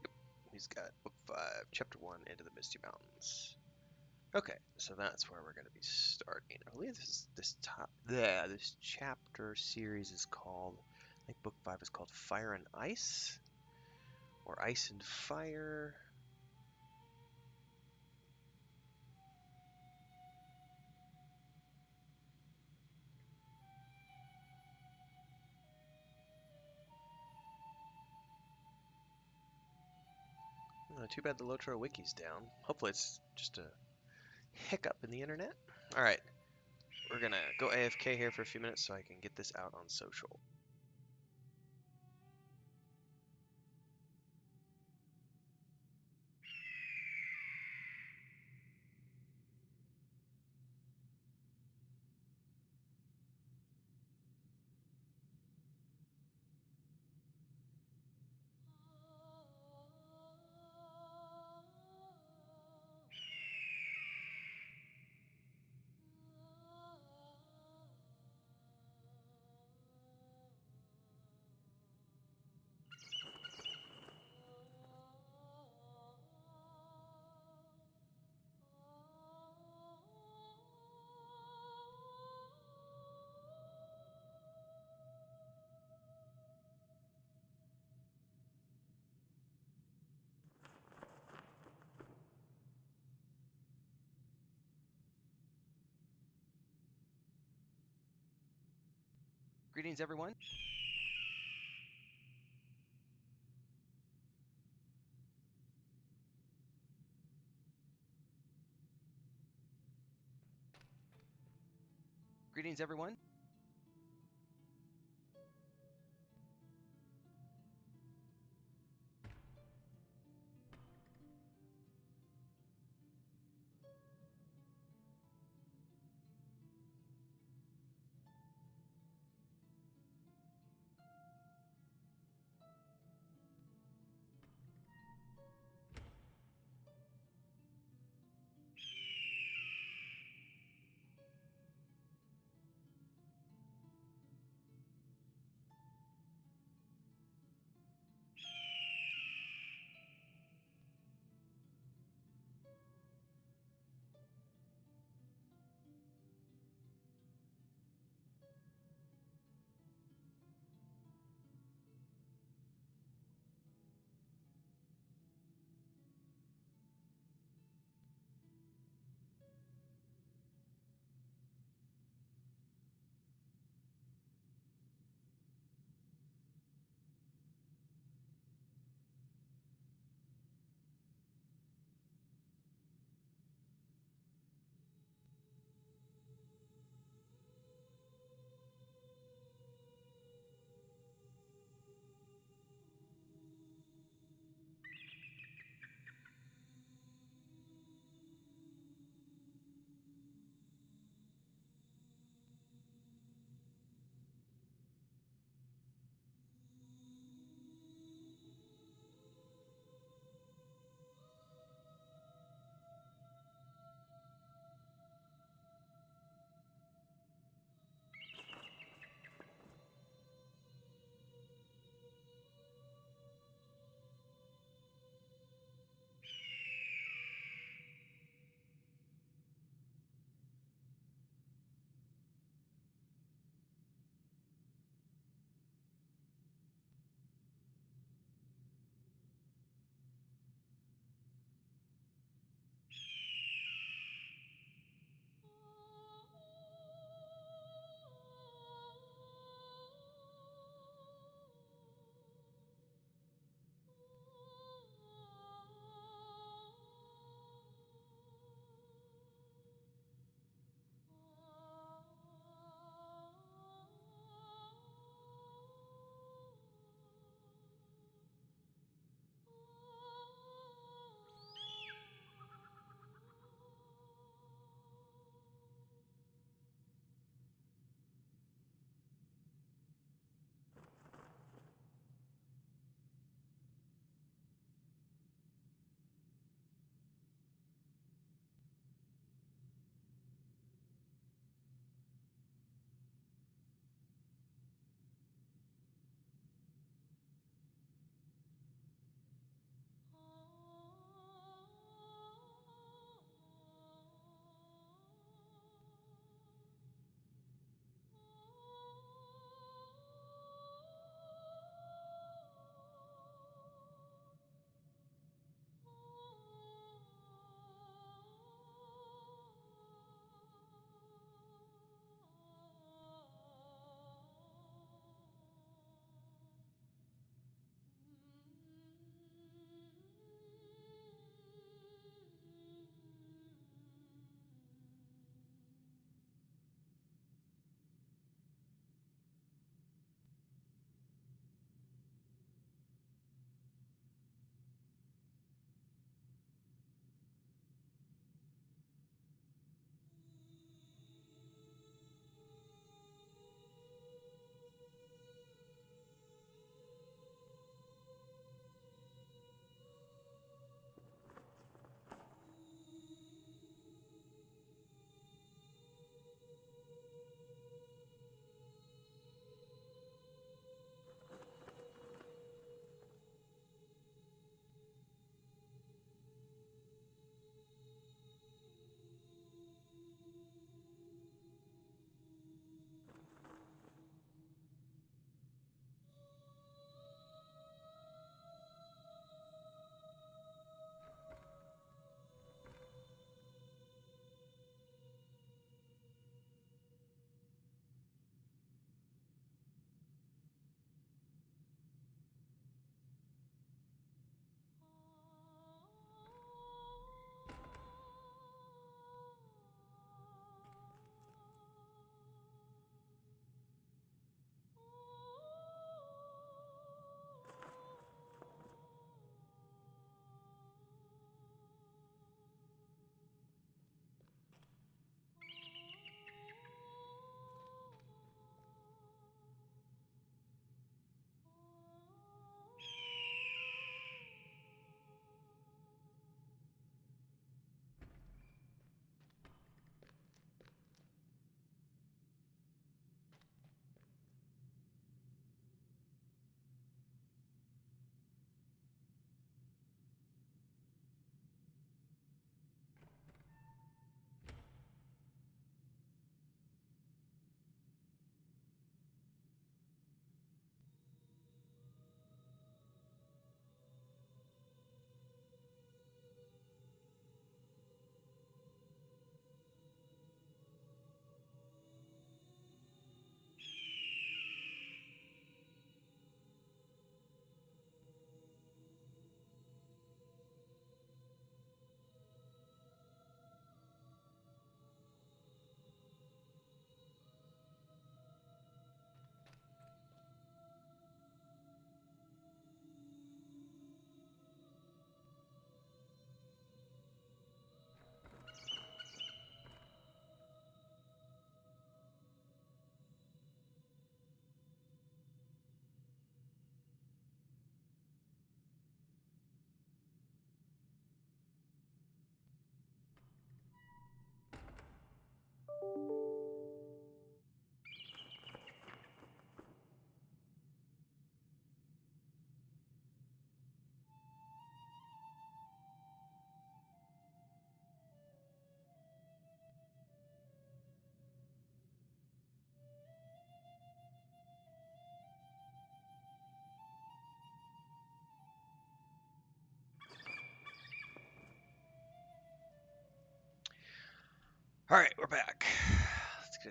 Yep, he's got book 5, chapter 1, Into the Misty Mountains. Okay, so that's where we're going to be starting. I believe this chapter series is called, I think book 5 is called Fire and Ice, or Ice and Fire. Too bad the Lotro wiki's down. Hopefully it's just a hiccup in the internet. Alright, we're gonna go AFK here for a few minutes so I can get this out on social. Greetings, everyone. Greetings, everyone.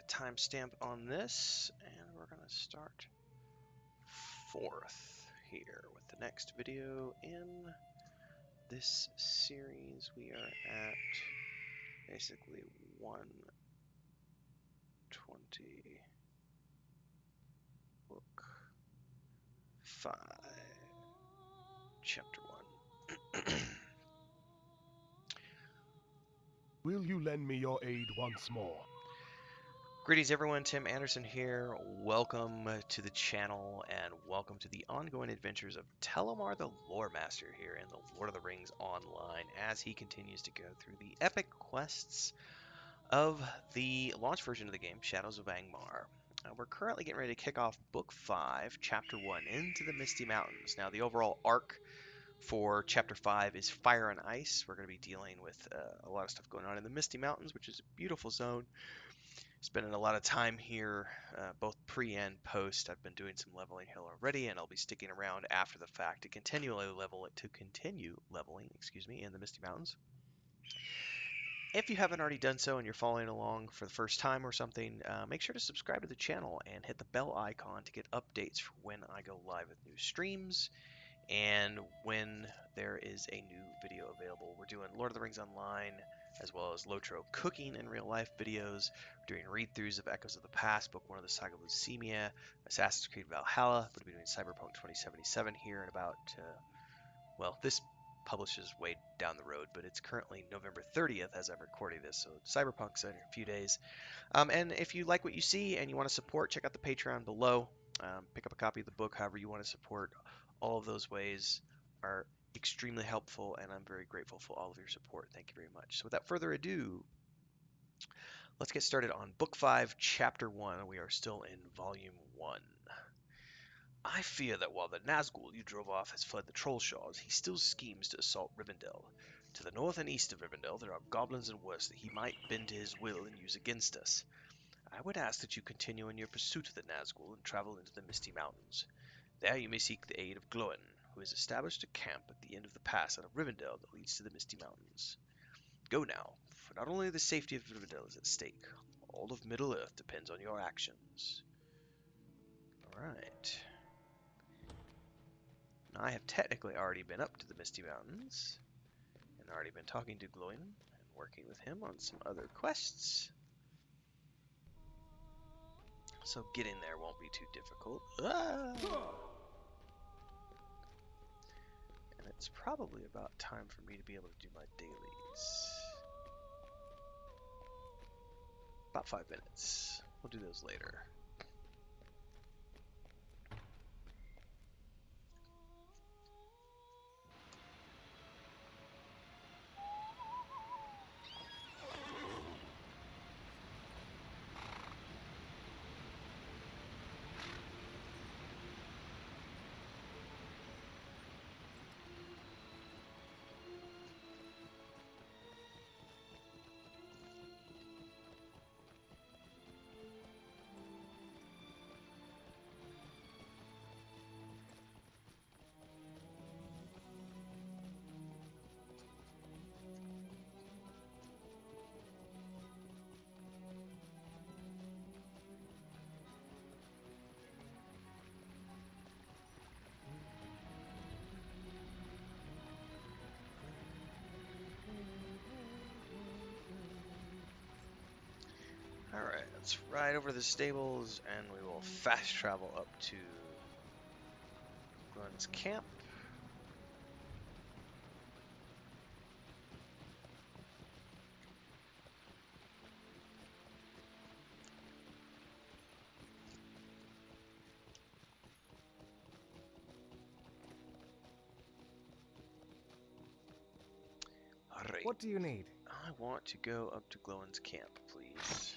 timestamp on this, and we're going to start 4th here with the next video in this series. We are at basically 120, book 5, chapter 1. Will you lend me your aid once more? Greetings everyone, Tim Anderson here. Welcome to the channel and welcome to the ongoing adventures of Telimar the Loremaster here in the Lord of the Rings Online as he continues to go through the epic quests of the launch version of the game, Shadows of Angmar. We're currently getting ready to kick off Book 5, Chapter 1, Into the Misty Mountains. Now the overall arc for Chapter 5 is Fire and Ice. We're going to be dealing with a lot of stuff going on in the Misty Mountains, which is a beautiful zone. Spending a lot of time here, both pre and post. I've been doing some leveling here already, and I'll be sticking around after the fact to continue leveling, in the Misty Mountains. If you haven't already done so and you're following along for the first time or something, make sure to subscribe to the channel and hit the bell icon to get updates for when I go live with new streams and when there is a new video available. We're doing Lord of the Rings Online, as well as Lotro cooking in real life videos. We're doing read-throughs of Echoes of the Past, Book 1 of the Saga of Lucemia, Assassin's Creed Valhalla. We're doing Cyberpunk 2077 here in about, well, this publishes way down the road, but it's currently November 30th as I'm recording this, so Cyberpunk's in a few days. And if you like what you see and you want to support, check out the Patreon below. Pick up a copy of the book, however you want to support. All of those ways are extremely helpful, and I'm very grateful for all of your support. Thank you very much. So without further ado, let's get started on Book 5, Chapter 1. We are still in Volume 1. I fear that while the Nazgul you drove off has fled the Trollshaws, he still schemes to assault Rivendell. To the north and east of Rivendell there are goblins and worse that he might bend to his will and use against us. I would ask that you continue in your pursuit of the Nazgul and travel into the Misty Mountains. There you may seek the aid of Glóin, who has established a camp at the end of the pass out of Rivendell that leads to the Misty Mountains. Go now, for not only the safety of Rivendell is at stake, all of Middle-earth depends on your actions. Alright. Now I have technically already been up to the Misty Mountains, and already been talking to Glóin, and working with him on some other quests. So getting there won't be too difficult. And it's probably about time for me to be able to do my dailies. About 5 minutes. We'll do those later. Alright, let's ride over to the stables and we will fast travel up to Glóin's camp. Alright. What do you need? I want to go up to Glóin's camp, please.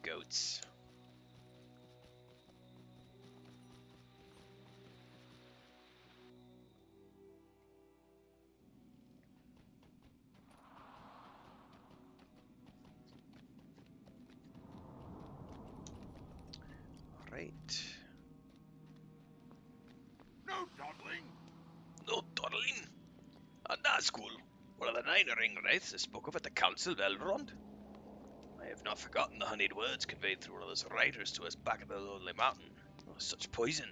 Goats. Alright. No dawdling! No dawdling. A Nazgul, one of the fine ring wraiths I spoke of at the Council of Elrond. I have not forgotten the honeyed words conveyed through one of those riders to us back in the Lonely Mountain. Oh, such poison.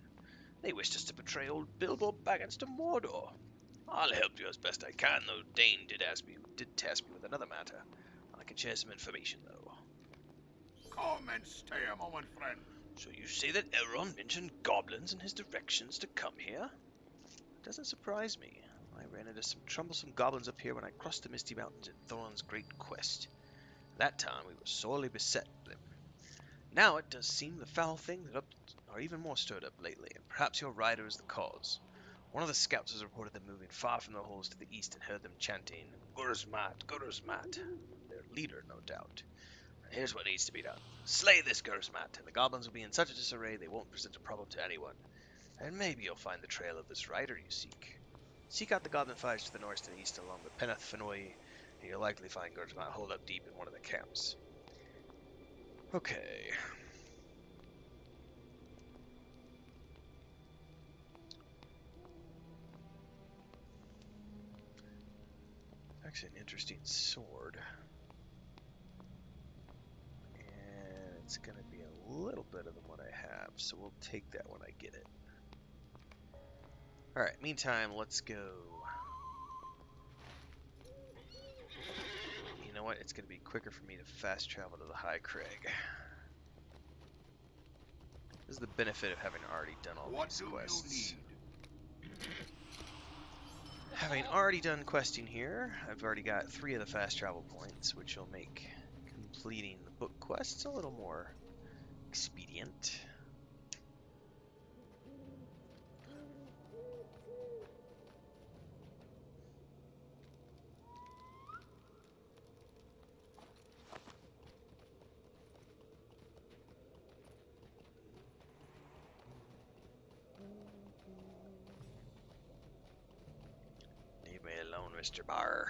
They wished us to betray old Bilbo Baggins to Mordor. I'll help you as best I can, though Dane did task me with another matter. I can share some information, though. Come and stay a moment, friend. So you say that Elrond mentioned goblins in his directions to come here? Doesn't surprise me. I ran into some troublesome goblins up here when I crossed the Misty Mountains in Thorin's great quest. That time we were sorely beset with them. Now it does seem the foul things are even more stirred up lately, and perhaps your rider is the cause. One of the scouts has reported them moving far from the holes to the east and heard them chanting, Gurzmat, Gurzmat. Their leader, no doubt. And here's what needs to be done. Slay this Gurzmat, and the goblins will be in such a disarray they won't present a problem to anyone. And maybe you'll find the trail of this rider you seek. Seek out the goblin fires to the north and east along the Peneth Fenoi, and you'll likely find Gurzmat holed up deep in one of the camps. Okay. Actually, an interesting sword. And it's going to be a little better than what I have, so we'll take that when I get it. Alright, meantime, let's go. You know what? It's going to be quicker for me to fast travel to the High Crag. This is the benefit of having already done all these quests. Having already done questing here, I've already got 3 of the fast travel points, which will make completing the book quests a little more expedient. Leave me alone, Mr. Barr.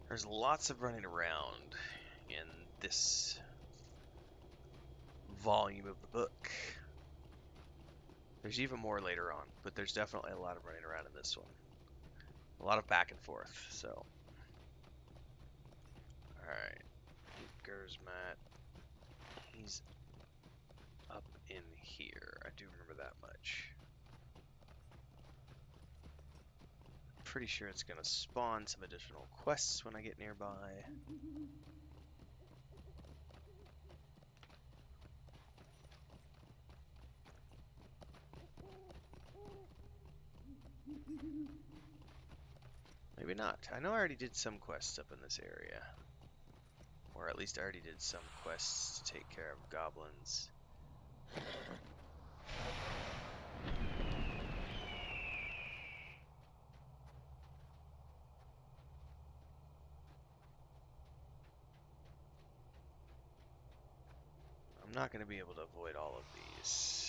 There's lots of running around in this volume of the book. There's even more later on, but there's definitely a lot of running around in this one. A lot of back and forth, so. Alright. Gurzmat. He's up in here. I do remember that much. Pretty sure it's going to spawn some additional quests when I get nearby. Maybe not. I know I already did some quests up in this area. Or at least I already did some quests to take care of goblins. I'm not going to be able to avoid all of these.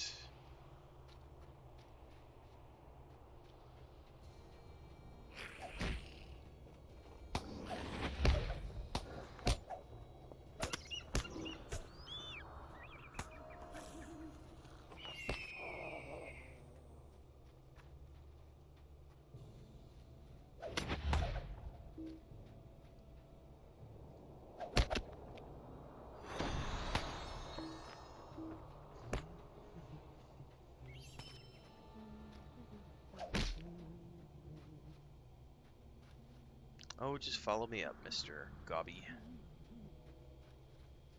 Oh, just follow me up, Mr. Gobby.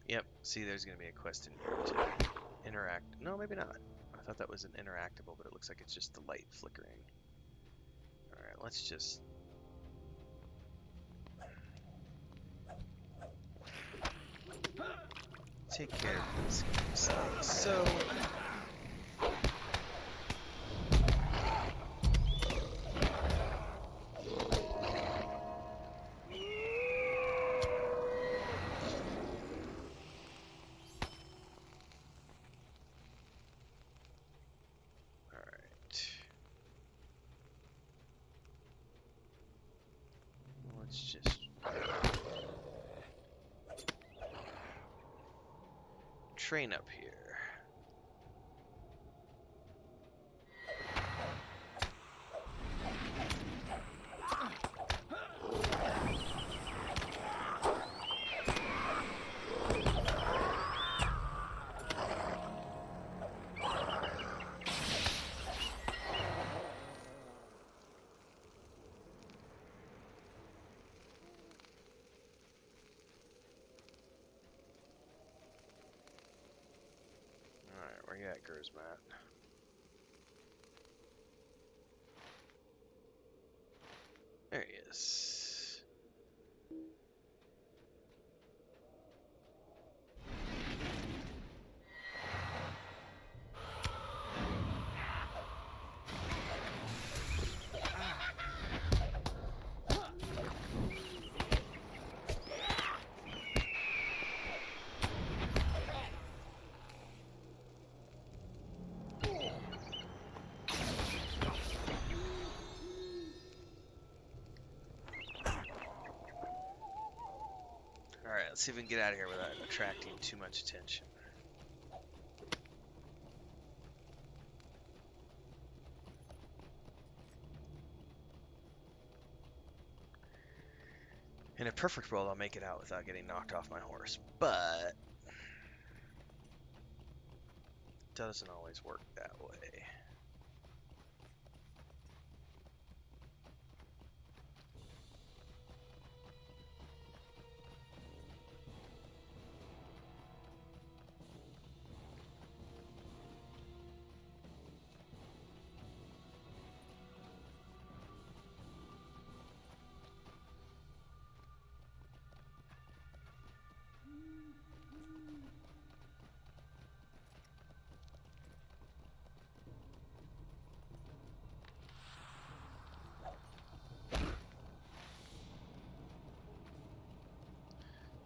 Yep, see there's going to be a quest in here to interact. No, maybe not. I thought that was an interactable, but it looks like it's just the light flickering. Alright, let's just... take care of these guys like so. Let's just train up here. Alright, where you at, Gersmat? There he is. Alright, let's see if we can get out of here without attracting too much attention. In a perfect world, I'll make it out without getting knocked off my horse, but it doesn't always work that way.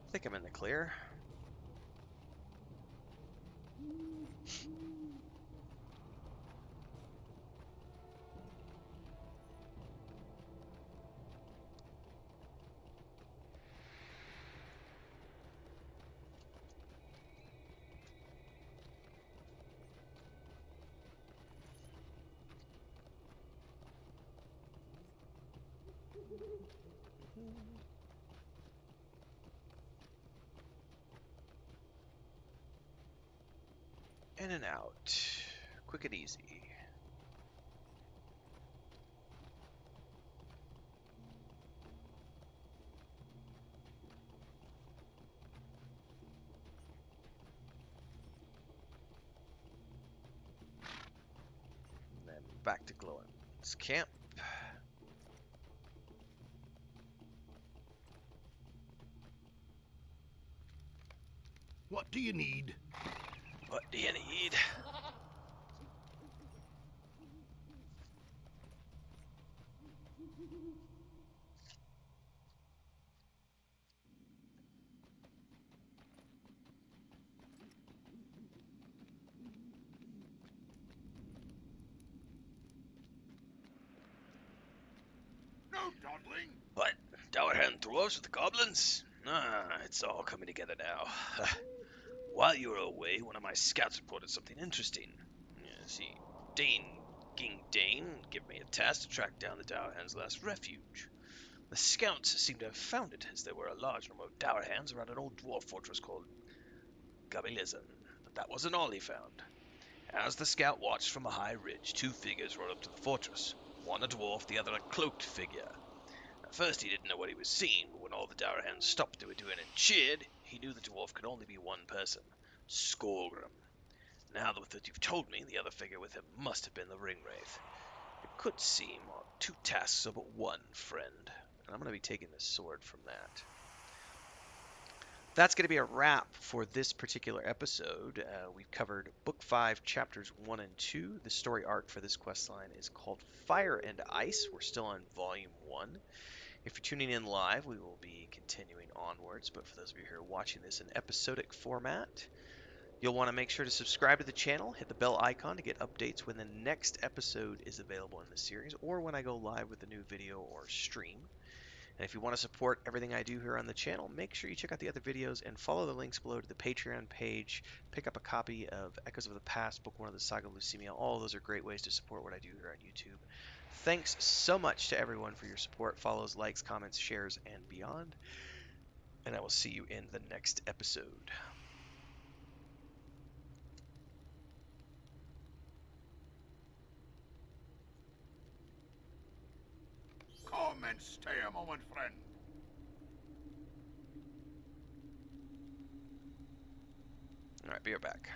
I think I'm in the clear. In and out. Quick and easy. And then back to Glowin's camp. What do you need? What do you need? No dawdling! What? Dowerhand dwarves with the goblins? Ah, it's all coming together now. While you were away, one of my scouts reported something interesting. See, King Dane gave me a task to track down the Dowerhand's last refuge. The scouts seem to have found it, as there were a large number of Dowerhands around an old dwarf fortress called Gabilizon. But that wasn't all he found. As the scout watched from a high ridge, two figures rode up to the fortress. One a dwarf, the other a cloaked figure. At first he didn't know what he was seeing, but when all the Dowerhands stopped what they were doing and cheered, he knew the dwarf could only be one person, Skorgrim. Now that you've told me, the other figure with him must have been the Ringwraith. It could seem two tasks are but one, friend. And I'm going to be taking the sword from that. That's going to be a wrap for this particular episode. We've covered Book 5, Chapters 1 and 2. The story arc for this questline is called Fire and Ice. We're still on Volume 1. If you're tuning in live, we will be continuing onwards, but for those of you who are watching this in episodic format, you'll want to make sure to subscribe to the channel, hit the bell icon to get updates when the next episode is available in the series, or when I go live with a new video or stream. And if you want to support everything I do here on the channel, make sure you check out the other videos and follow the links below to the Patreon page. Pick up a copy of Echoes of the Past, Book 1 of the Saga of Lucimia. All of those are great ways to support what I do here on YouTube. Thanks so much to everyone for your support, follows, likes, comments, shares, and beyond. And I will see you in the next episode. Come and stay a moment, friend. Alright, be right back.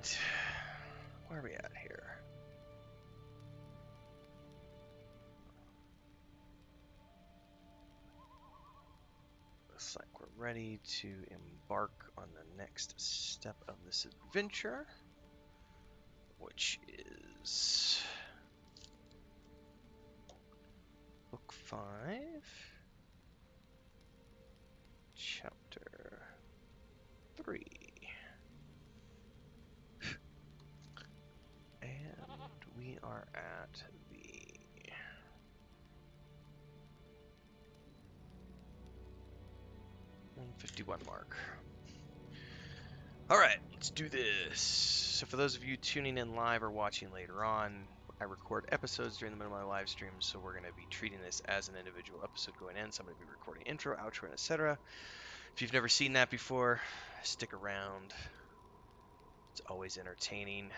right. Where are we at here? Looks like we're ready to embark on the next step of this adventure, which is Book 5, Chapter 3. And we are at the 151 mark. Alright, let's do this. So for those of you tuning in live or watching later on, I record episodes during the middle of my live streams, so we're going to be treating this as an individual episode going in. So I'm going to be recording intro, outro, and etc. If you've never seen that before, stick around. It's always entertaining.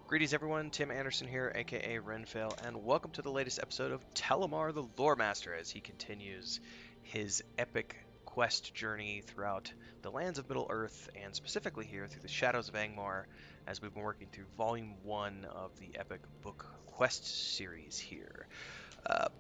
Greetings everyone, Tim Anderson here, aka Rivendell, and welcome to the latest episode of Telimar the Loremaster as he continues his epic quest journey throughout the lands of Middle-earth, and specifically here through the Shadows of Angmar, as we've been working through Volume 1 of the epic book quest series here.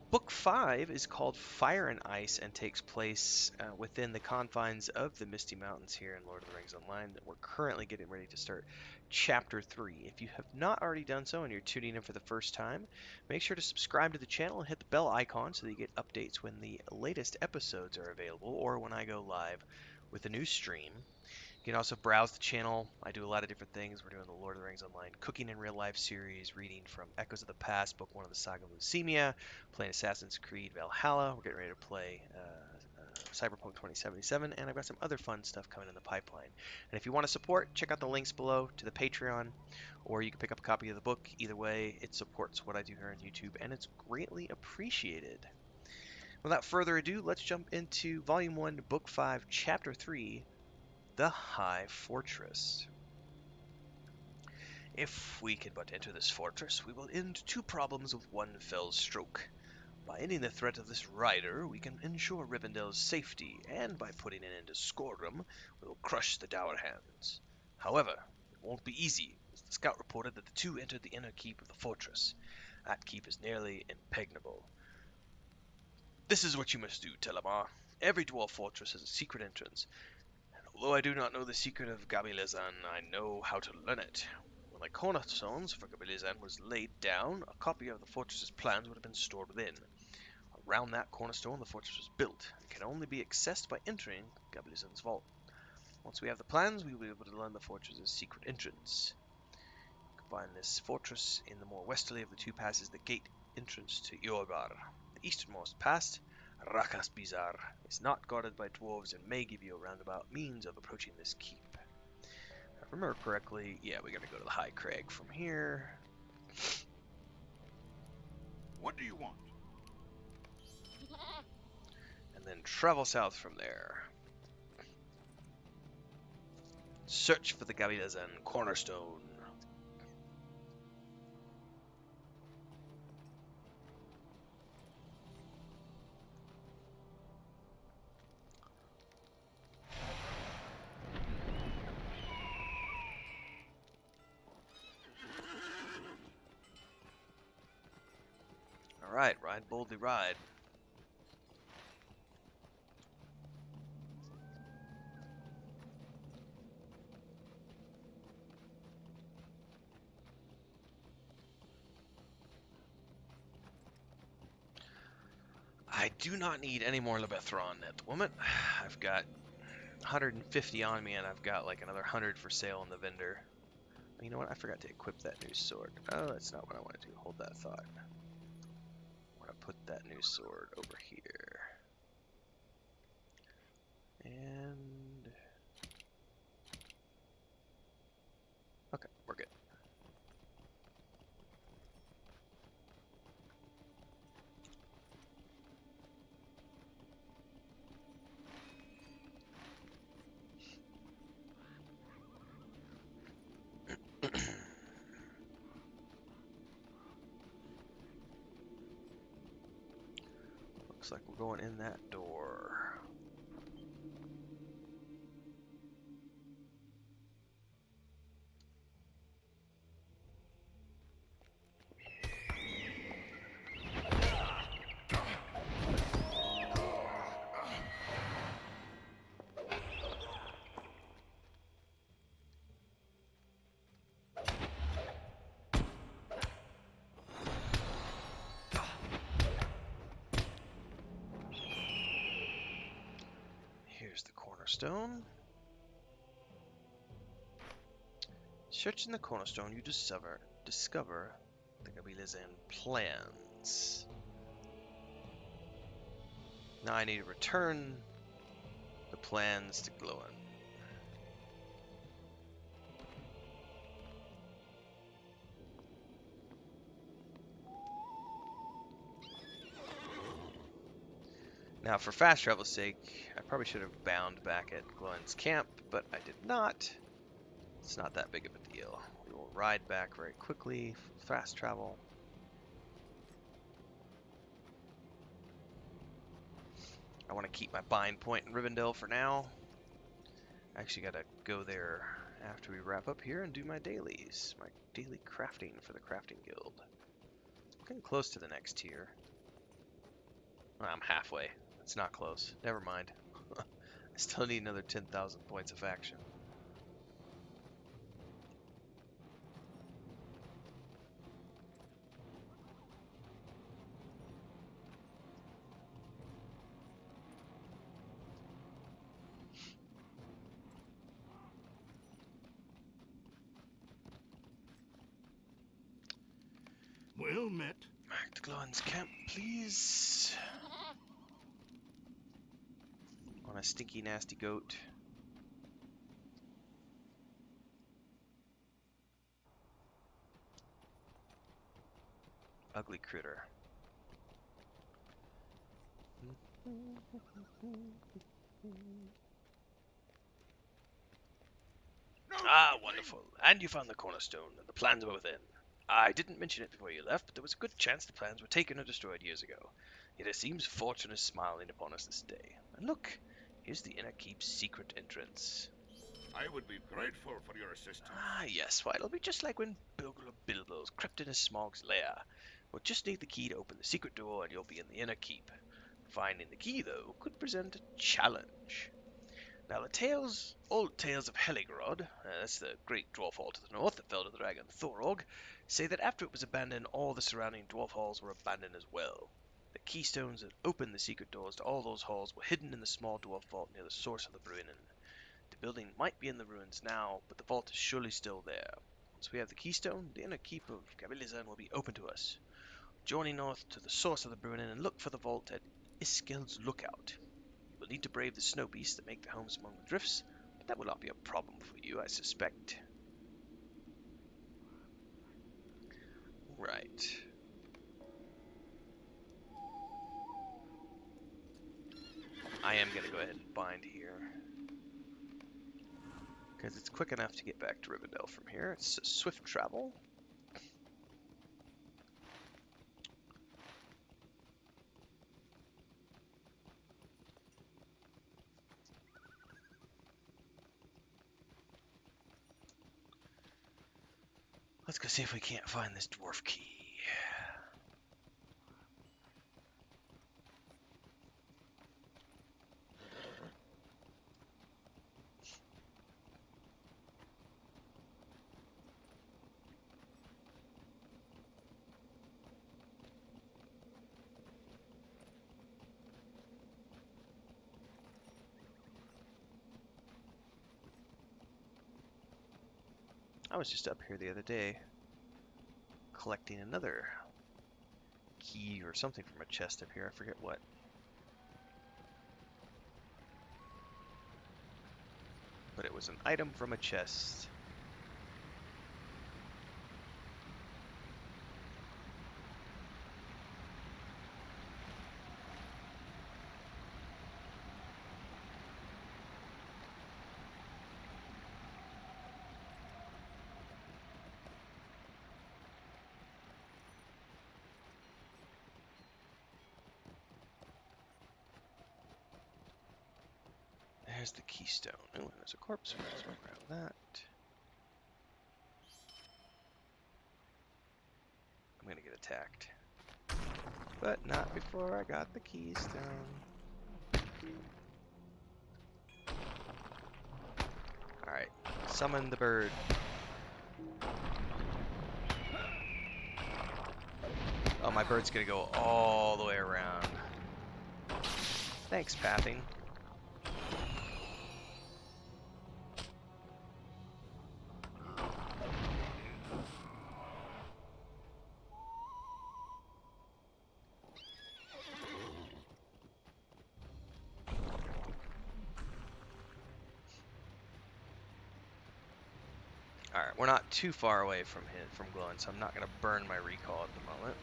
Book 5 is called Fire and Ice and takes place within the confines of the Misty Mountains here in Lord of the Rings Online. We're currently getting ready to start Chapter 3. If you have not already done so and you're tuning in for the first time, make sure to subscribe to the channel and hit the bell icon so that you get updates when the latest episodes are available or when I go live with a new stream. You can also browse the channel. I do a lot of different things. We're doing the Lord of the Rings Online Cooking in Real Life series, reading from Echoes of the Past, Book 1 of the Saga of Leucemia, playing Assassin's Creed Valhalla. We're getting ready to play Cyberpunk 2077, and I've got some other fun stuff coming in the pipeline. And if you want to support, check out the links below to the Patreon, or you can pick up a copy of the book. Either way, it supports what I do here on YouTube, and it's greatly appreciated. Without further ado, let's jump into Volume 1, Book 5, Chapter 3, The High Fortress. If we can but enter this fortress, we will end two problems with one fell stroke. By ending the threat of this rider, we can ensure Rivendell's safety, and by putting an end to Skorgrim, we will crush the Dour Hands. However, it won't be easy, as the scout reported that the two entered the inner keep of the fortress. That keep is nearly impregnable. This is what you must do, Telimar. Every dwarf fortress has a secret entrance, and although I do not know the secret of Gabilazan, I know how to learn it. When the cornerstones for Gabilazan was laid down, a copy of the fortress's plans would have been stored within. Around that cornerstone, the fortress was built, and can only be accessed by entering Gabilazan's vault. Once we have the plans, we will be able to learn the fortress's secret entrance. You can find this fortress in the more westerly of the two passes, the gate entrance to Yorgar. The easternmost pass, Rakas Bizar, is not guarded by dwarves and may give you a roundabout means of approaching this keep. If I remember correctly, yeah, we gotta go to the High Crag from here. What do you want? And then travel south from there. Search for the Gabilazan cornerstone. Alright, ride boldly, ride. I do not need any more Lebethron at the moment. I've got 150 on me, and I've got like another 100 for sale in the vendor. You know what? I forgot to equip that new sword. Oh, that's not what I want to do. Hold that thought. I want to put that new sword over here. And... okay, we're good. Looks like we're going in that door. Here's the cornerstone. Searching the cornerstone, you discover the Gabilazan plans. Now I need to return the plans to Glowin. Now, for fast travel's sake, I probably should have bound back at Glowin's camp, but I did not. It's not that big of a deal. We will ride back very quickly for fast travel. I want to keep my bind point in Rivendell for now. I actually got to go there after we wrap up here and do my dailies. My daily crafting for the crafting guild. I'm getting close to the next tier. I'm halfway. It's not close. Never mind. I still need another 10,000 points of action. Well met. Back to Glowin's camp, please. On a stinky, nasty goat. Ugly critter. Ah, wonderful. And you found the cornerstone, and the plans were within. I didn't mention it before you left, but there was a good chance the plans were taken or destroyed years ago. Yet it seems fortune is smiling upon us this day. And look, here's the inner keep's secret entrance. I would be grateful for your assistance. Ah, yes, why, it'll be just like when Bilbo Bilbo's crept into Smaug's lair. We'll just need the key to open the secret door, and you'll be in the inner keep. Finding the key, though, could present a challenge. Now, the old tales of Heligrod, that's the great dwarf hall to the north that fell to the dragon Thorog, say that after it was abandoned, all the surrounding dwarf halls were abandoned as well. The keystones that opened the secret doors to all those halls were hidden in the small dwarf vault near the source of the Bruinen. The building might be in the ruins now, but the vault is surely still there. Once we have the keystone, the inner keep of Gabilazan will be open to us. Journey north to the source of the Bruinen and look for the vault at Iskeld's Lookout. You will need to brave the snow beasts that make their homes among the drifts, but that will not be a problem for you, I suspect. Right. I am going to go ahead and bind here. Because it's quick enough to get back to Rivendell from here. It's a swift travel. Let's go see if we can't find this dwarf key. I was just up here the other day collecting another key or something from a chest up here. I forget what. But it was an item from a chest. There's the keystone. Oh, there's a corpse. Might as well grab that. I'm gonna get attacked. But not before I got the keystone. Alright, summon the bird. Oh, my bird's gonna go all the way around. Thanks, pathing. Alright, we're not too far away from glowing, so I'm not going to burn my recall at the moment.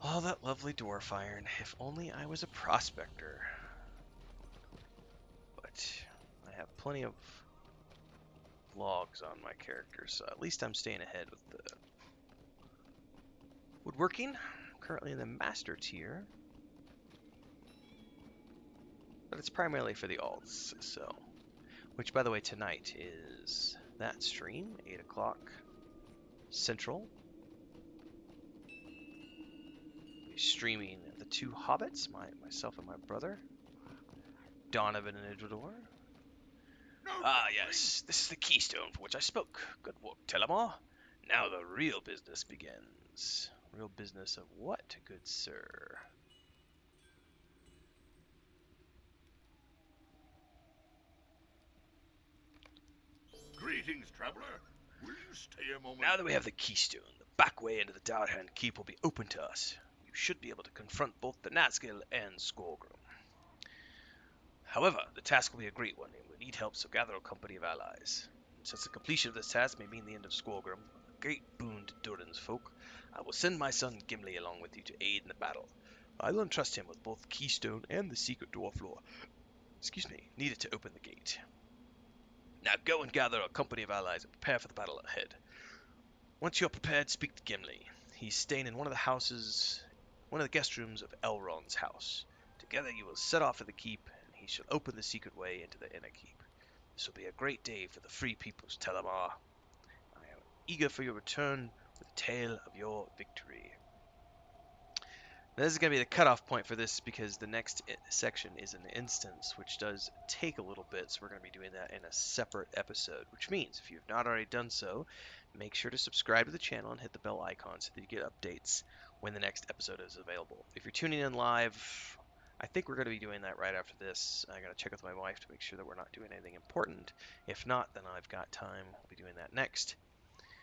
All that lovely dwarf iron. If only I was a prospector. But I have plenty of logs on my character, so at least I'm staying ahead with the woodworking. Currently in the master tier. But it's primarily for the alts, so. Which, by the way, tonight is that stream, 8 o'clock Central. Streaming the two hobbits, myself and my brother, Donovan and Idridor. Ah, yes, this is the keystone for which I spoke. Good work, Telimar. Now the real business begins. Real business of what, good sir? Greetings, traveler. Will you stay a moment? Now that we have the keystone, the back way into the Darhand Keep will be open to us. You should be able to confront both the Nazgul and Skorgrim. However, the task will be a great one, and we'll need help, so gather a company of allies. Since the completion of this task may mean the end of Skorgrim, a great boon to Durin's folk, I will send my son Gimli along with you to aid in the battle. I will entrust him with both the keystone and the secret dwarf lore, needed to open the gate. Now go and gather a company of allies and prepare for the battle ahead. Once you're prepared, speak to Gimli. He's staying in one of the guest rooms of Elrond's house. Together you will set off to the keep, and he shall open the secret way into the inner keep. This will be a great day for the free peoples, Telimar. I am eager for your return with a tale of your victory. Now, this is going to be the cutoff point for this because the next section is an instance, which does take a little bit, so we're going to be doing that in a separate episode, which means if you've not already done so, make sure to subscribe to the channel and hit the bell icon so that you get updates when the next episode is available. If you're tuning in live, I think we're going to be doing that right after this. I got to check with my wife to make sure that we're not doing anything important. If not, then I've got time. We'll be doing that next.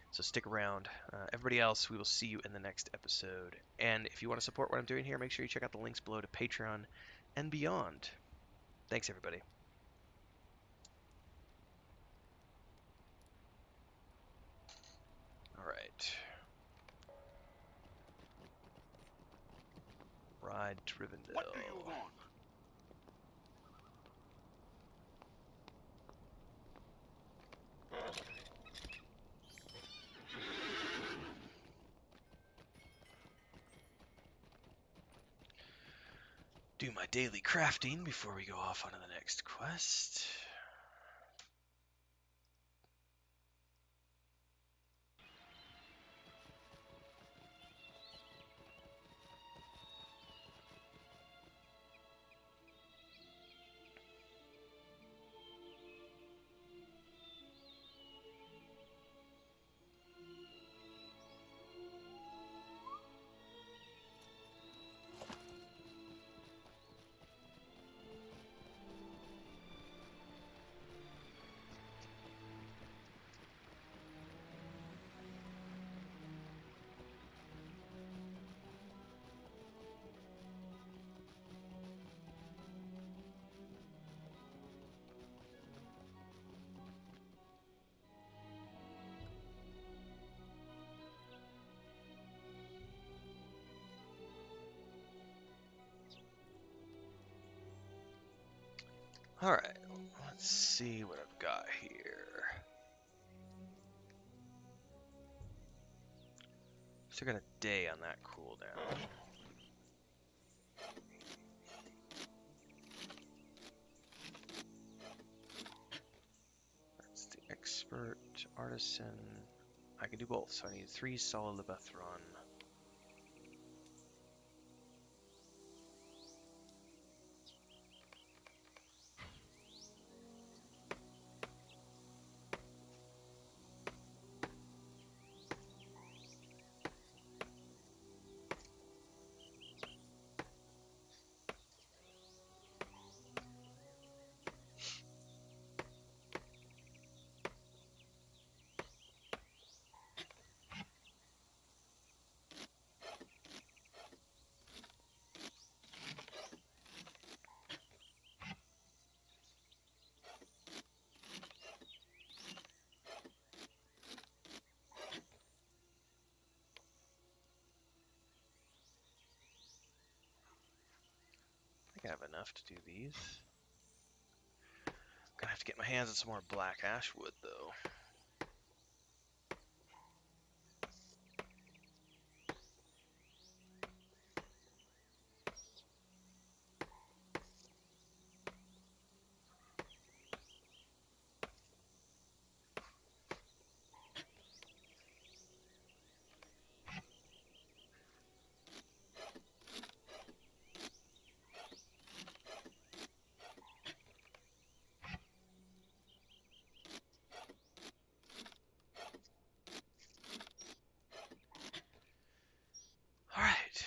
So stick around. Everybody else, we will see you in the next episode. And if you want to support what I'm doing here, make sure you check out the links below to Patreon and beyond. Thanks, everybody. All right. Ride to Rivendell. What do you want? Do my daily crafting before we go off onto the next quest. Alright, let's see what I've got here. Still got a day on that cooldown. That's the expert, artisan. I can do both, so I need 3 solid Lebethron. do these. Gonna have to get my hands on some more black ash wood, though. Alright.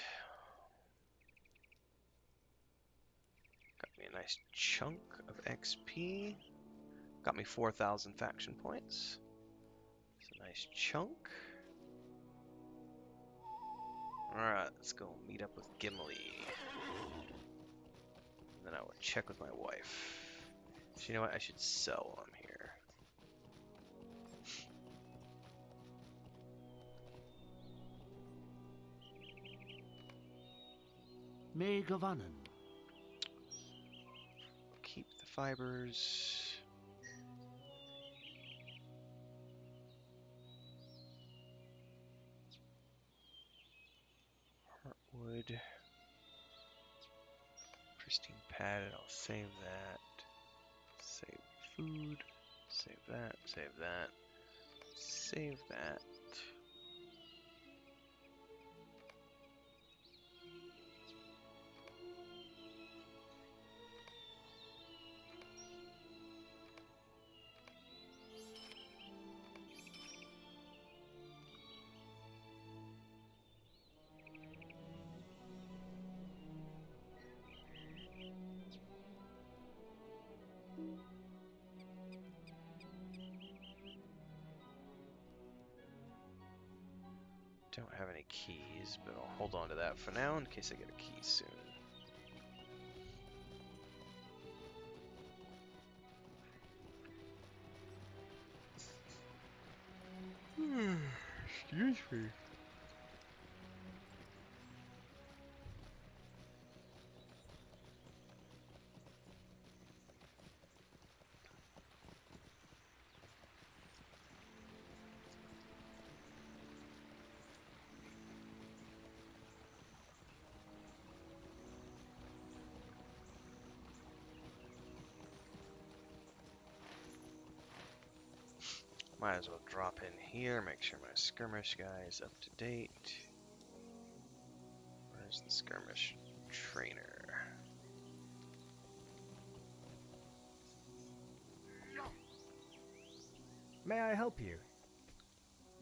Got me a nice chunk of XP. Got me 4,000 faction points. It's a nice chunk. Alright, let's go meet up with Gimli. And then I will check with my wife. So you know what? I should sell while I'm here. May Gavanen. Keep the fibers. Heartwood. Pristine padded. I'll save that. Save food. Save that. Save that. Save that. Don't have any keys, but I'll hold on to that for now in case I get a key soon. Excuse me. Might as well drop in here, make sure my skirmish guy is up to date. Where's the skirmish trainer? May I help you?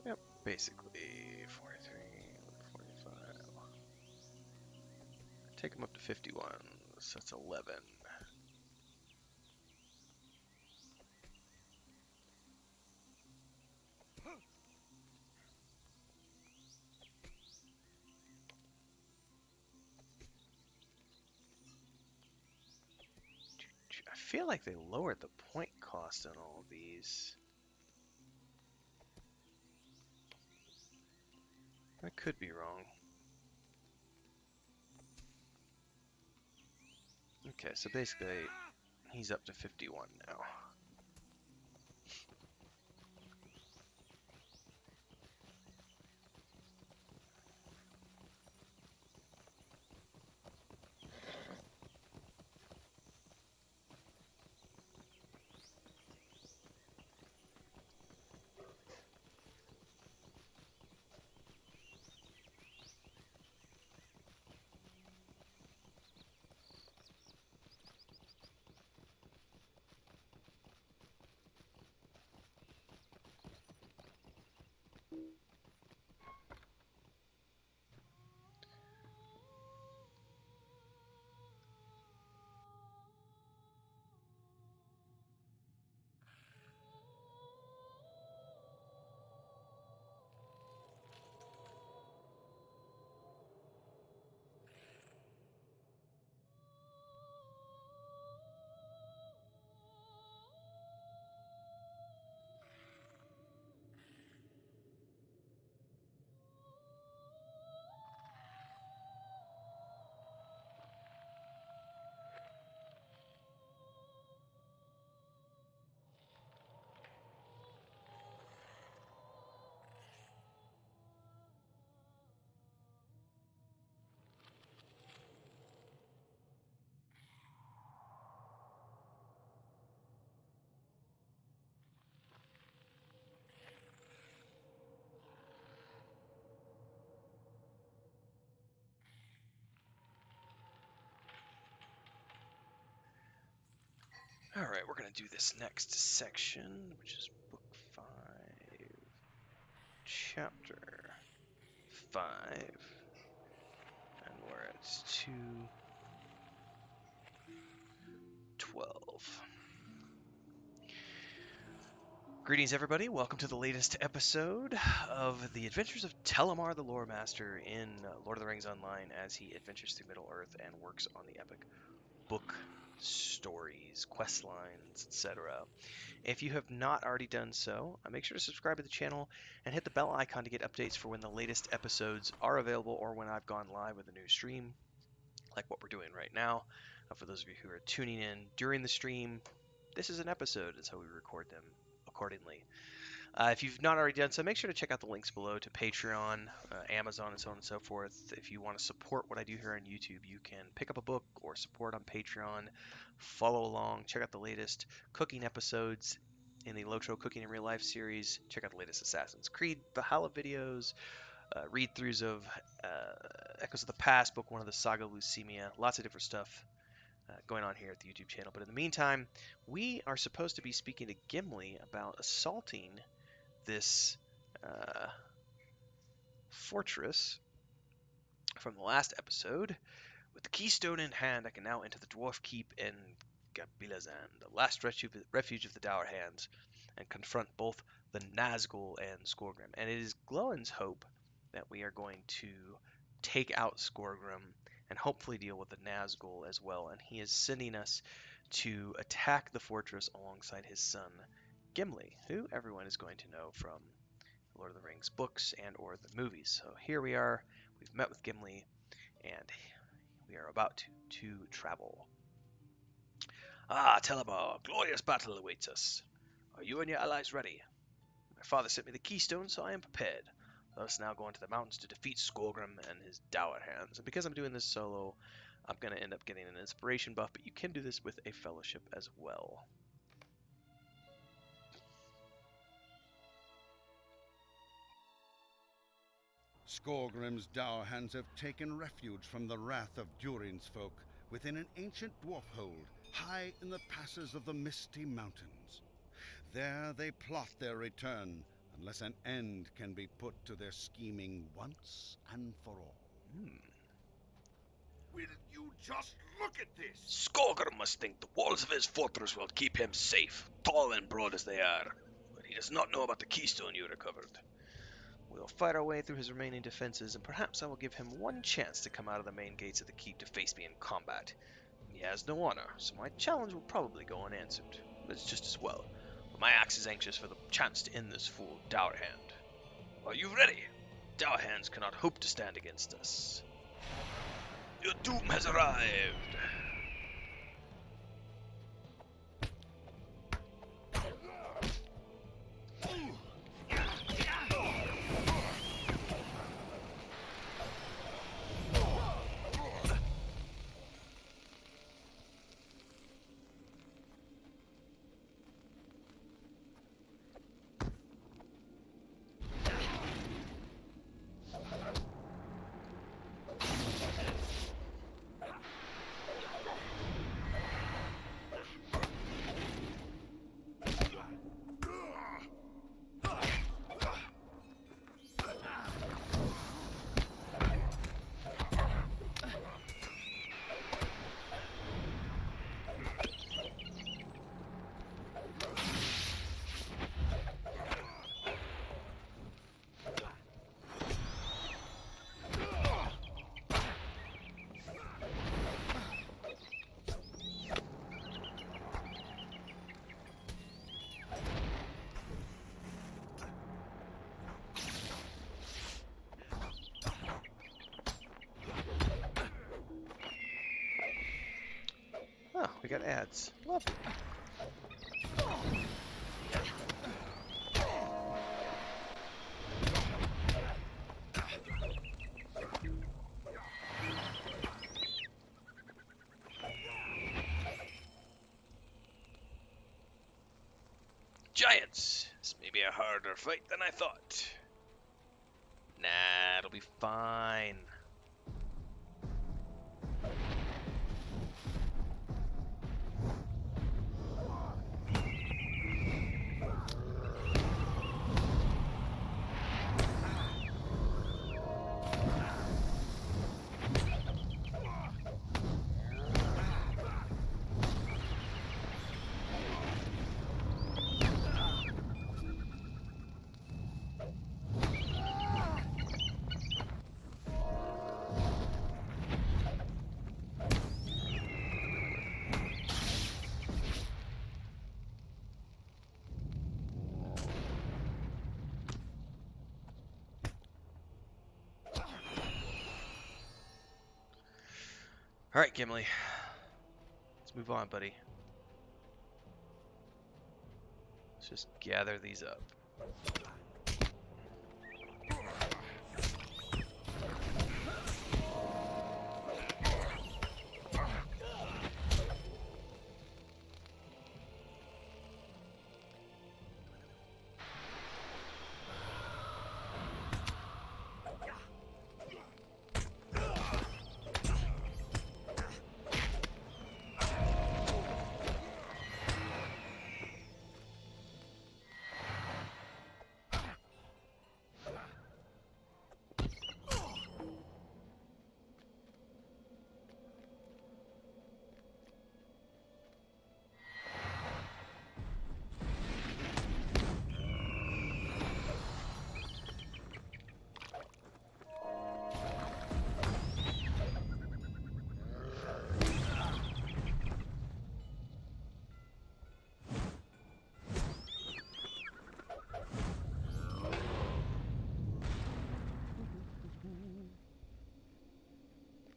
Yep, basically 43, 45. Take him up to 51, so that's 11. I feel like they lowered the point cost on all of these. I could be wrong. Okay, so basically, he's up to 51 now. Alright, we're going to do this next section, which is Book 5, Chapter 5, and we're at 2:12. Greetings, everybody. Welcome to the latest episode of the Adventures of Telimar, the Loremaster, in Lord of the Rings Online, as he adventures through Middle-earth and works on the epic book stories, quest lines, etc. If you have not already done so, make sure to subscribe to the channel and hit the bell icon to get updates for when the latest episodes are available or when I've gone live with a new stream, like what we're doing right now. For those of you who are tuning in during the stream, this is an episode, and so we record them accordingly. If you've not already done so, make sure to check out the links below to Patreon, Amazon, and so on and so forth. If you want to support what I do here on YouTube, you can pick up a book or support on Patreon, follow along, check out the latest cooking episodes in the Lotro Cooking in Real Life series, check out the latest Assassin's Creed Valhalla videos, read-throughs of Echoes of the Past, Book 1 of the Saga Leucemia, lots of different stuff going on here at the YouTube channel. But in the meantime, we are supposed to be speaking to Gimli about assaulting this fortress from the last episode. With the keystone in hand, I can now enter the dwarf keep in Gabilazan, the last refuge of the Dour Hands, and confront both the Nazgul and Skorgrim. And it is Glóin's hope that we are going to take out Skorgrim and hopefully deal with the Nazgul as well. And he is sending us to attack the fortress alongside his son Gimli, who everyone is going to know from Lord of the Rings books and or the movies. So here we are, we've met with Gimli, and we are about to travel. Ah, Telimar, a glorious battle awaits us. Are you and your allies ready? My father sent me the keystone, so I am prepared. Let us now go into the mountains to defeat Skorgrim and his Dour Hands. And because I'm doing this solo, I'm going to end up getting an inspiration buff, but you can do this with a fellowship as well. Skorgrim's Dour Hands have taken refuge from the wrath of Durin's folk within an ancient dwarf hold high in the passes of the Misty Mountains. There they plot their return, unless an end can be put to their scheming once and for all. Will you just look at this? Skorgrim must think the walls of his fortress will keep him safe, tall and broad as they are. But he does not know about the keystone you recovered. We'll fight our way through his remaining defenses, and perhaps I will give him one chance to come out of the main gates of the keep to face me in combat. He has no honor, so my challenge will probably go unanswered. But it's just as well. But my axe is anxious for the chance to end this fool Dour Hand. Are you ready? Dour Hands cannot hope to stand against us. Your doom has arrived. Oh, we got ads. Lovely. Giants! This may be a harder fight than I thought. Nah, it'll be fine. Alright, Gimli. Let's move on, buddy. Let's just gather these up.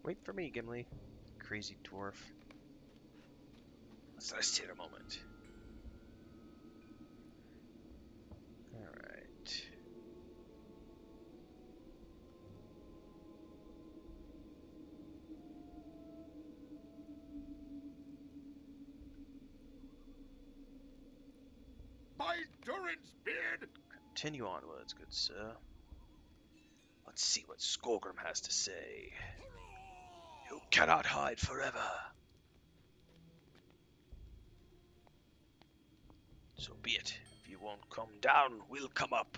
Wait for me, Gimli. Crazy dwarf. Let's rest here a moment. Alright. My Durin's beard! Continue onwards, good sir. Let's see what Skogrim has to say. You cannot hide forever. So be it. If you won't come down, we'll come up.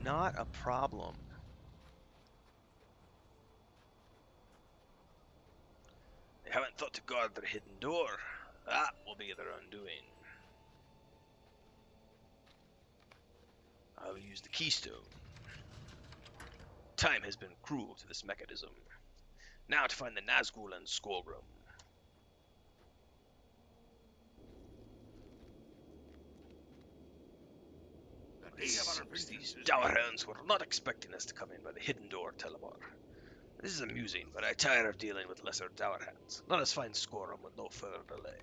Not a problem. They haven't thought to guard their hidden door. That will be their undoing. I will use the keystone. Time has been cruel to this mechanism. Now to find the Nazgul and Skogrim. These dowerhounds were not expecting us to come in by the hidden door, Telimar. This is amusing, but I tire of dealing with lesser dowerhands. Let us find Skogrim with no further delay.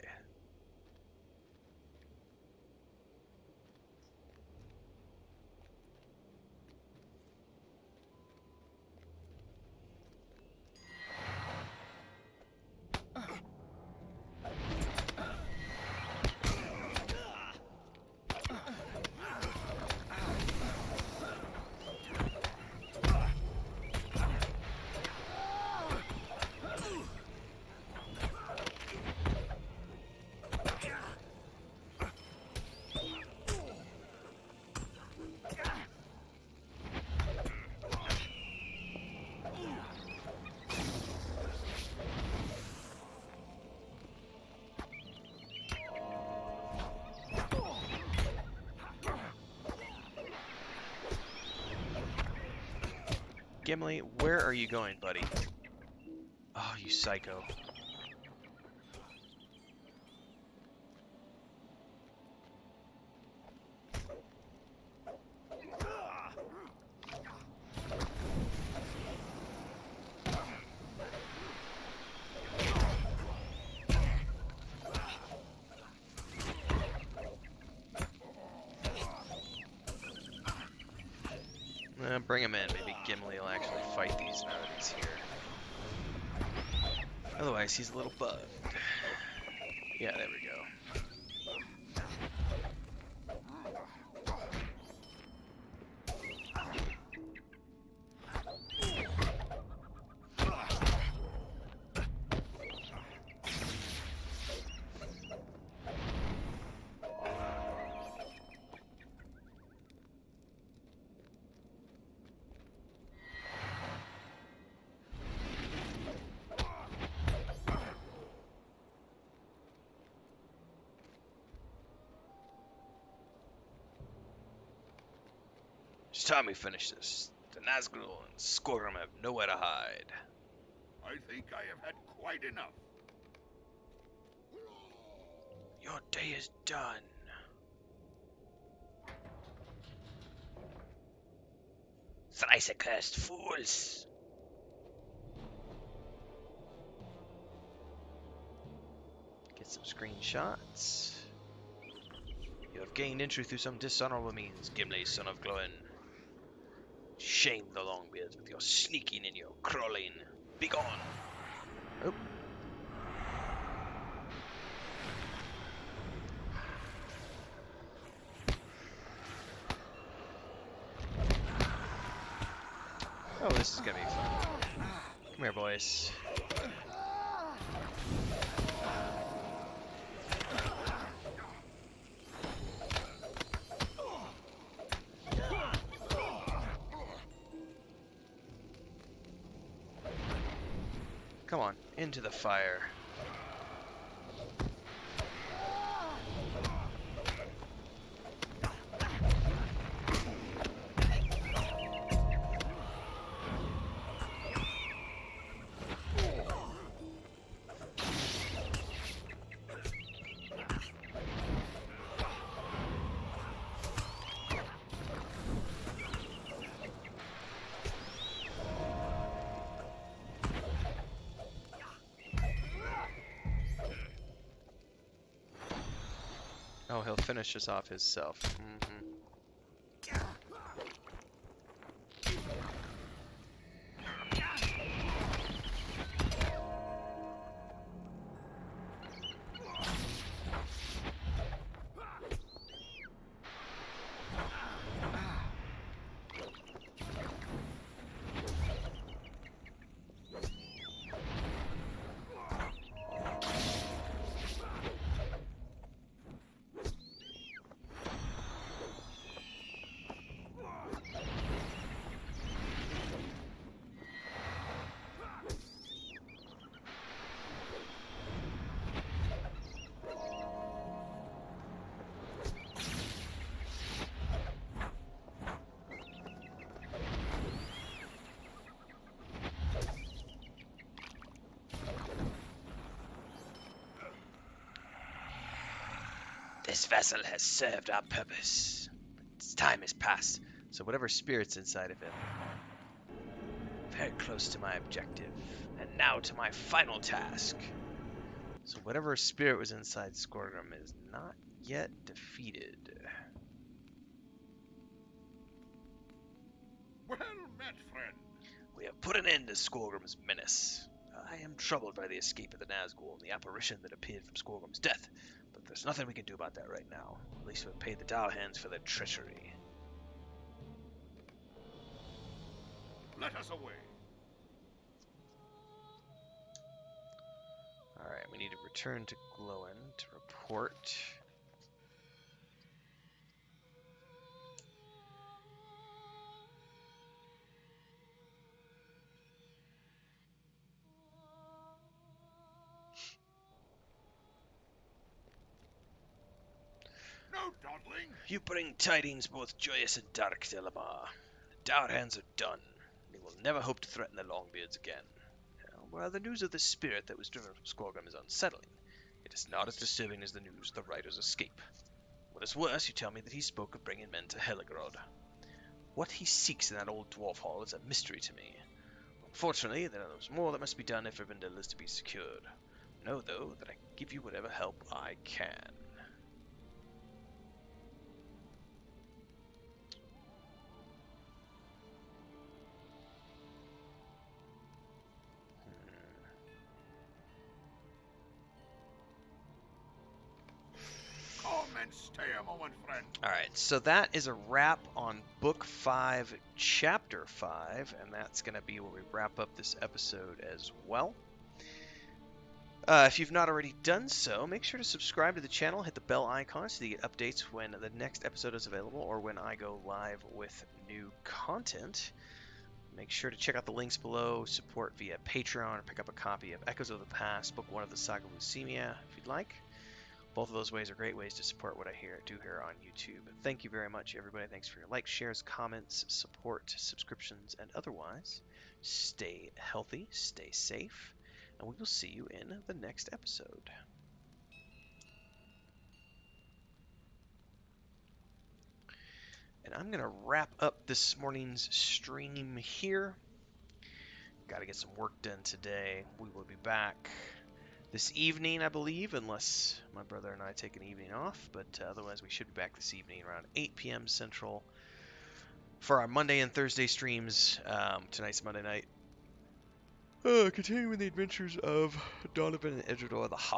Gimli, where are you going, buddy? Oh, you psycho. Bring him in. Maybe Gimli will actually fight these now that he's here. Otherwise, he's a little bugged. Yeah, there we go. It's time we finish this. The Nazgul and Skorgrim have nowhere to hide. I think I have had quite enough. Your day is done. Thrice accursed fools! Get some screenshots. You have gained entry through some dishonorable means, Gimli, son of Glóin. Shame the Longbeards with your sneaking and your crawling. Begone! Oh. Oh, this is gonna be fun. Come here, boys. Come on, into the fire. Oh, he'll finish us off himself. This vessel has served our purpose. Its time has passed. So whatever spirit's inside of him. Very close to my objective. And now to my final task. So whatever spirit was inside Skorgrim is not yet defeated. Well met, friend. We have put an end to Skorgrim's menace. I am troubled by the escape of the Nazgul and the apparition that appeared from Skorgrim's death, but there's nothing we can do about that right now. At least we've paid the Dalhands for their treachery. Let us away. Alright, we need to return to Glóin to report. No dawdling. You bring tidings both joyous and dark, Telimar. The Dalhands are done. They will will never hope to threaten the Longbeards again. While the news of the spirit that was driven from Squawgum is unsettling, it is not as disturbing as the news of the writer's escape. What is worse, you tell me that he spoke of bringing men to Heligrod. What he seeks in that old dwarf hall is a mystery to me. Unfortunately, there is more that must be done if Rivendell is to be secured. Know, though, that I can give you whatever help I can. Come and stay a moment, friend. Alright, so that is a wrap on Book 5, Chapter 5, and that's going to be where we wrap up this episode as well. If you've not already done so, make sure to subscribe to the channel, hit the bell icon so that you get updates when the next episode is available or when I go live with new content. Make sure to check out the links below, support via Patreon, or pick up a copy of Echoes of the Past, Book 1 of the Saga of Lucemia, if you'd like. Both of those ways are great ways to support what I do here on YouTube. Thank you very much, everybody. Thanks for your likes, shares, comments, support, subscriptions, and otherwise. Stay healthy, stay safe, and we will see you in the next episode. And I'm going to wrap up this morning's stream here. Got to get some work done today. We will be back this evening, I believe, unless my brother and I take an evening off. But otherwise, we should be back this evening around 8 p.m. Central for our Monday and Thursday streams. Tonight's Monday night. Continuing the adventures of Donovan and Edredor the Hobbit.